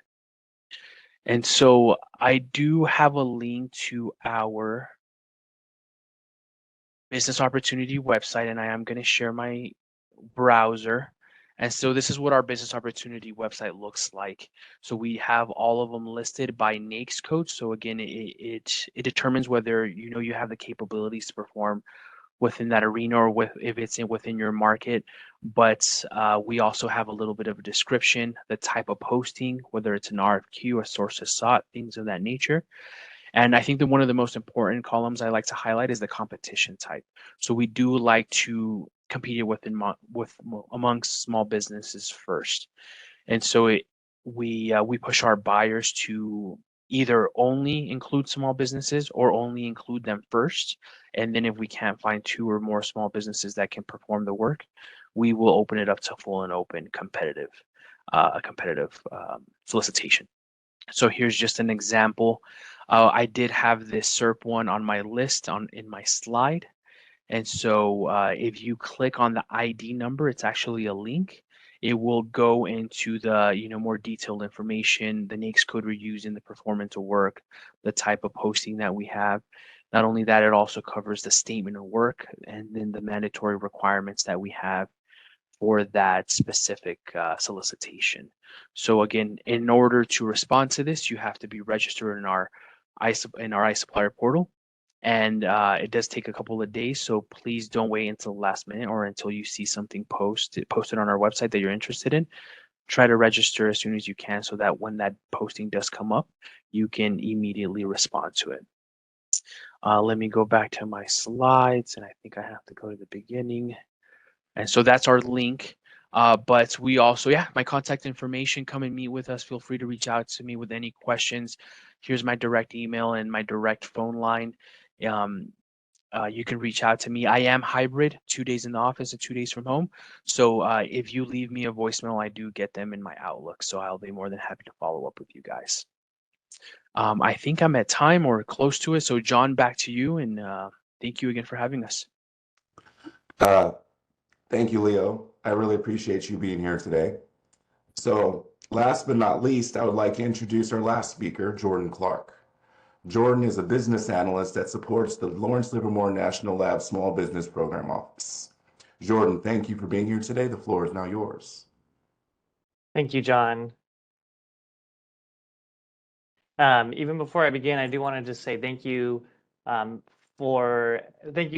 And so I do have a link to our business opportunity website, and I am going to share my browser. And so this is what our business opportunity website looks like. So we have all of them listed by NAICS code. So again, it determines whether you have the capabilities to perform within that arena or if it's within your market. But we also have a little bit of a description, the type of posting, whether it's an RFQ, a sources sought, things of that nature. And I think that one of the most important columns I like to highlight is the competition type. So we do like to compete amongst small businesses first. And so we push our buyers to either only include small businesses or only include them first. And then if we can't find 2 or more small businesses that can perform the work, we will open it up to full and open competitive solicitation. So here's just an example. I did have this SERP one on my list in my slide. And so if you click on the ID number, it's actually a link. It will go into the more detailed information, the NAICS code we're using, the performance of work, the type of posting that we have. Not only that, it also covers the statement of work and then the mandatory requirements that we have for that specific solicitation. So again, in order to respond to this, you have to be registered in our iSupplier portal. And it does take a couple of days, so please don't wait until the last minute or until you see something posted on our website that you're interested in. Try to register as soon as you can so that when that posting does come up, you can immediately respond to it. Let me go back to my slides, and I think I have to go to the beginning. And so that's our link. But we also, my contact information, come and meet with us. Feel free to reach out to me with any questions. Here's my direct email and my direct phone line. You can reach out to me. I am hybrid, 2 days in the office and 2 days from home. So if you leave me a voicemail, I do get them in my Outlook. So I'll be more than happy to follow up with you guys. I think I'm at time or close to it. So John, back to you. And thank you again for having us. Thank you, Leo. I really appreciate you being here today. So last but not least, I would like to introduce our last speaker, Jordan Clark. Jordan is a business analyst that supports the Lawrence Livermore National Lab Small Business Program Office. Jordan, thank you for being here today. The floor is now yours. Thank you, John. Even before I begin, I do want to just say thank you to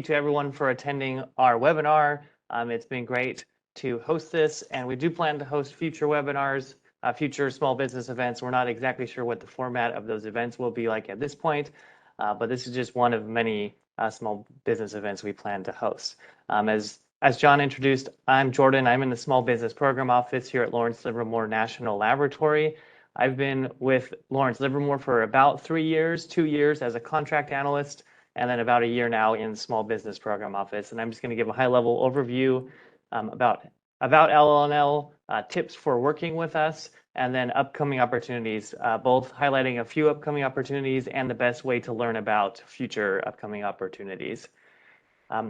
everyone for attending our webinar. It's been great to host this, and we do plan to host future webinars, future small business events. We're not exactly sure what the format of those events will be like at this point, but this is just one of many small business events we plan to host. As John introduced, I'm Jordan. I'm in the Small Business Program Office here at Lawrence Livermore National Laboratory. I've been with Lawrence Livermore for about 3 years, 2 years as a contract analyst, and then about a year now in Small Business Program Office. And I'm just going to give a high-level overview about LLNL, tips for working with us, and then upcoming opportunities, both highlighting a few upcoming opportunities and the best way to learn about future upcoming opportunities.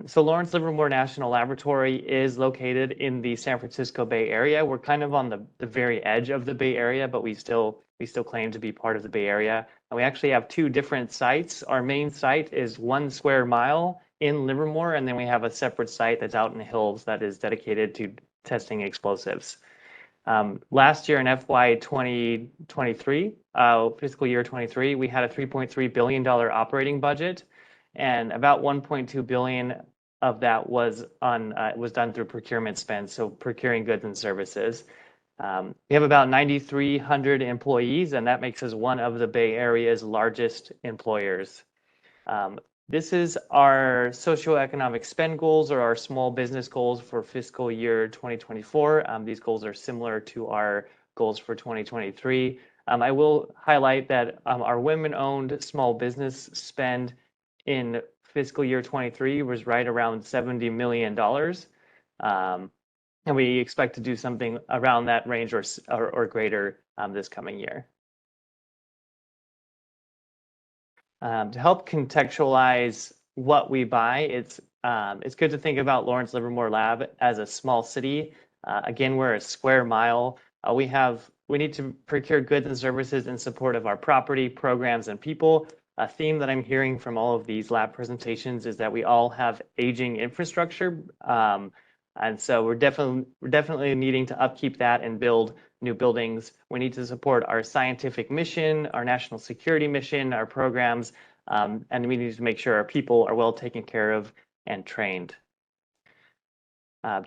So Lawrence Livermore National Laboratory is located in the San Francisco Bay Area. We're kind of on the very edge of the Bay Area, but we still claim to be part of the Bay Area. And we actually have 2 different sites. Our main site is 1 square mile in Livermore, and then we have a separate site that's out in the hills that is dedicated to testing explosives. Last year in FY 2023, fiscal year 23, we had a $3.3 billion operating budget, and about 1.2 billion of that was done through procurement spend, so procuring goods and services. We have about 9,300 employees, and that makes us one of the Bay Area's largest employers. This is our socioeconomic spend goals, or our small business goals for fiscal year 2024. These goals are similar to our goals for 2023. I will highlight that our women-owned small business spend in fiscal year 23 was right around $70 million. And we expect to do something around that range or greater this coming year. To help contextualize what we buy, it's good to think about Lawrence Livermore Lab as a small city. Again, we're a square mile. We need to procure goods and services in support of our property, programs, and people. A theme that I'm hearing from all of these lab presentations is that we all have aging infrastructure. And so we're definitely needing to upkeep that and build new buildings. We need to support our scientific mission, our national security mission, our programs, and we need to make sure our people are well taken care of and trained.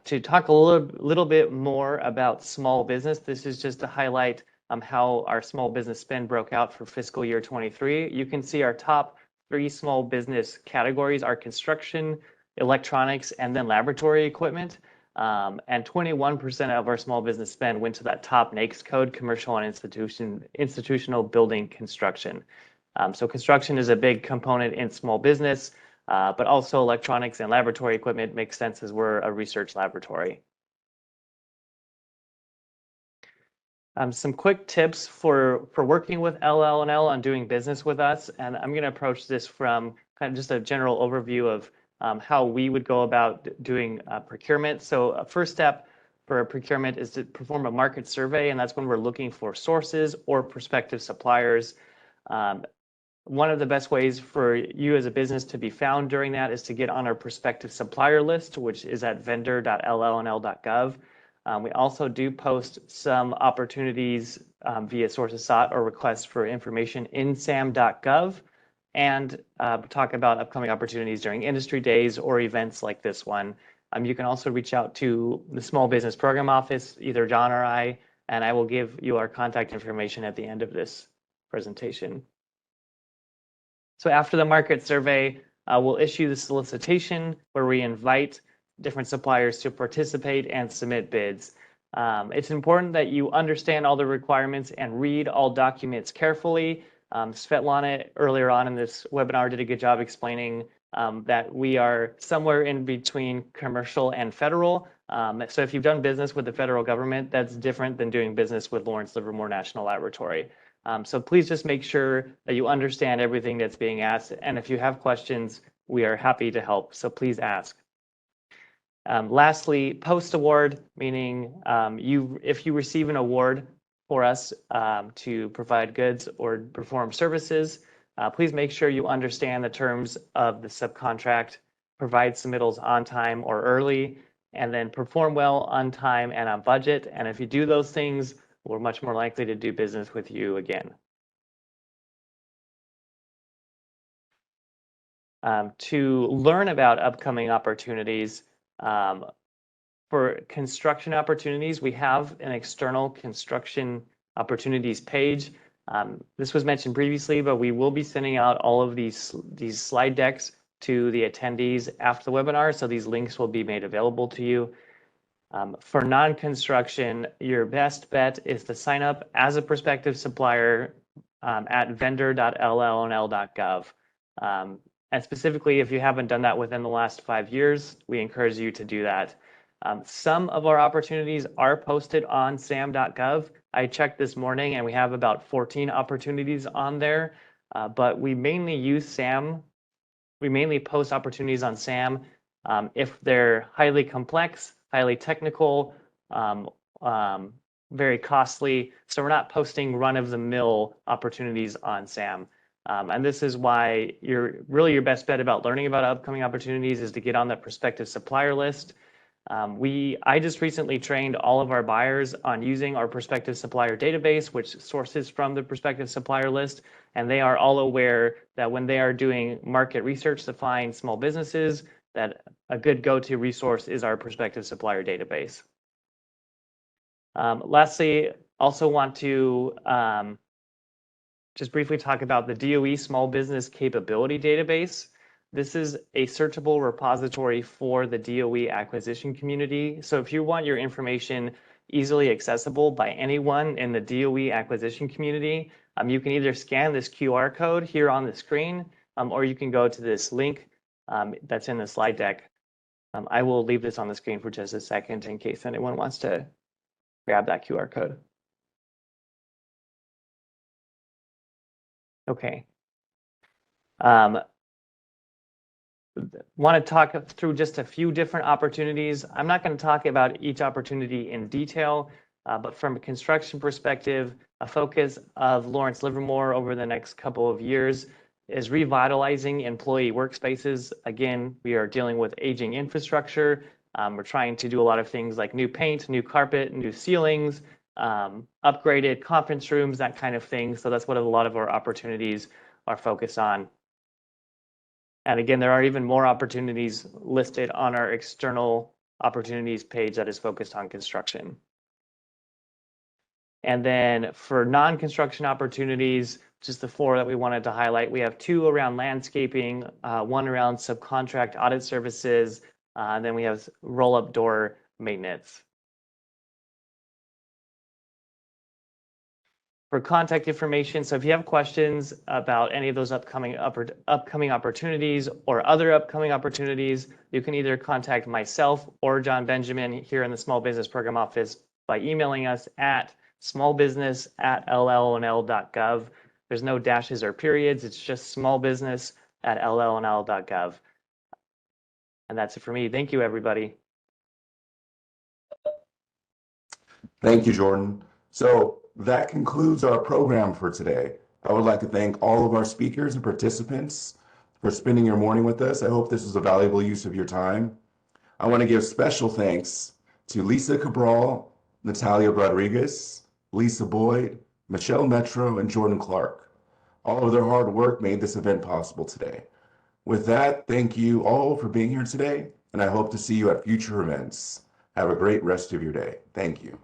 To talk a little bit more about small business, this is just to highlight how our small business spend broke out for fiscal year 23. You can see our top 3 small business categories are construction, electronics, and then laboratory equipment. And 21% of our small business spend went to that top NAICS code, commercial and institutional building construction. So construction is a big component in small business. But also electronics and laboratory equipment makes sense as we're a research laboratory. Some quick tips for working with LLNL on doing business with us. And I'm going to approach this from kind of just a general overview of how we would go about doing procurement. So a first step for procurement is to perform a market survey, and that's when we're looking for sources or prospective suppliers. One of the best ways for you as a business to be found during that is to get on our prospective supplier list, which is at vendor.llnl.gov. We also do post some opportunities via sources sought or requests for information in sam.gov, and talk about upcoming opportunities during industry days or events like this one. You can also reach out to the Small Business Program Office, either John or I, and I will give you our contact information at the end of this presentation. So after the market survey, we'll issue the solicitation where we invite different suppliers to participate and submit bids. It's important that you understand all the requirements and read all documents carefully. Svetlana earlier on in this webinar did a good job explaining that we are somewhere in between commercial and federal. So if you've done business with the federal government, that's different than doing business with Lawrence Livermore National Laboratory. So please just make sure that you understand everything that's being asked. And if you have questions, we are happy to help. So please ask. Lastly, post-award, meaning if you receive an award for us to provide goods or perform services, please make sure you understand the terms of the subcontract, provide submittals on time or early, and then perform well on time and on budget. And if you do those things, we're much more likely to do business with you again. To learn about upcoming opportunities, for construction opportunities, we have an external construction opportunities page. This was mentioned previously, but we will be sending out all of these slide decks to the attendees after the webinar, so these links will be made available to you. For non-construction, your best bet is to sign up as a prospective supplier at vendor.llnl.gov. And specifically, if you haven't done that within the last 5 years, we encourage you to do that. Some of our opportunities are posted on sam.gov. I checked this morning and we have about 14 opportunities on there, but we mainly use SAM. We mainly post opportunities on SAM if they're highly complex, highly technical, very costly. So we're not posting run-of-the-mill opportunities on SAM. And this is why your best bet about learning about upcoming opportunities is to get on that prospective supplier list. I just recently trained all of our buyers on using our prospective supplier database, which sources from the prospective supplier list, and they are all aware that when they are doing market research to find small businesses, that a good go-to resource is our prospective supplier database. Lastly, also want to just briefly talk about the DOE Small Business Capability Database. This is a searchable repository for the DOE acquisition community. So if you want your information easily accessible by anyone in the DOE acquisition community. You can either scan this QR code here on the screen, or you can go to this link that's in the slide deck. I will leave this on the screen for just a second in case anyone wants to grab that QR code. Okay. Want to talk through just a few different opportunities. I'm not going to talk about each opportunity in detail, but from a construction perspective, a focus of Lawrence Livermore over the next couple of years is revitalizing employee workspaces. Again, we are dealing with aging infrastructure. We're trying to do a lot of things like new paint, new carpet, new ceilings, upgraded conference rooms, that kind of thing. So that's what a lot of our opportunities are focused on. And again, there are even more opportunities listed on our external opportunities page that is focused on construction. And then for non-construction opportunities, just the 4 that we wanted to highlight, we have 2 around landscaping, 1 around subcontract audit services, and then we have roll-up door maintenance. For contact information, so if you have questions about any of those upcoming opportunities or other upcoming opportunities, you can either contact myself or John Benjamin here in the Small Business Program Office by emailing us at smallbusiness@llnl.gov. There's no dashes or periods. It's just smallbusiness@llnl.gov. And that's it for me. Thank you, everybody. Thank you, Jordan. So that concludes our program for today. I would like to thank all of our speakers and participants for spending your morning with us. I hope this was a valuable use of your time. I want to give special thanks to Lisa Cabral, Natalia Rodriguez, Lisa Boyd, Michelle Metro, and Jordan Clark. All of their hard work made this event possible today. With that, thank you all for being here today, and I hope to see you at future events. Have a great rest of your day. Thank you.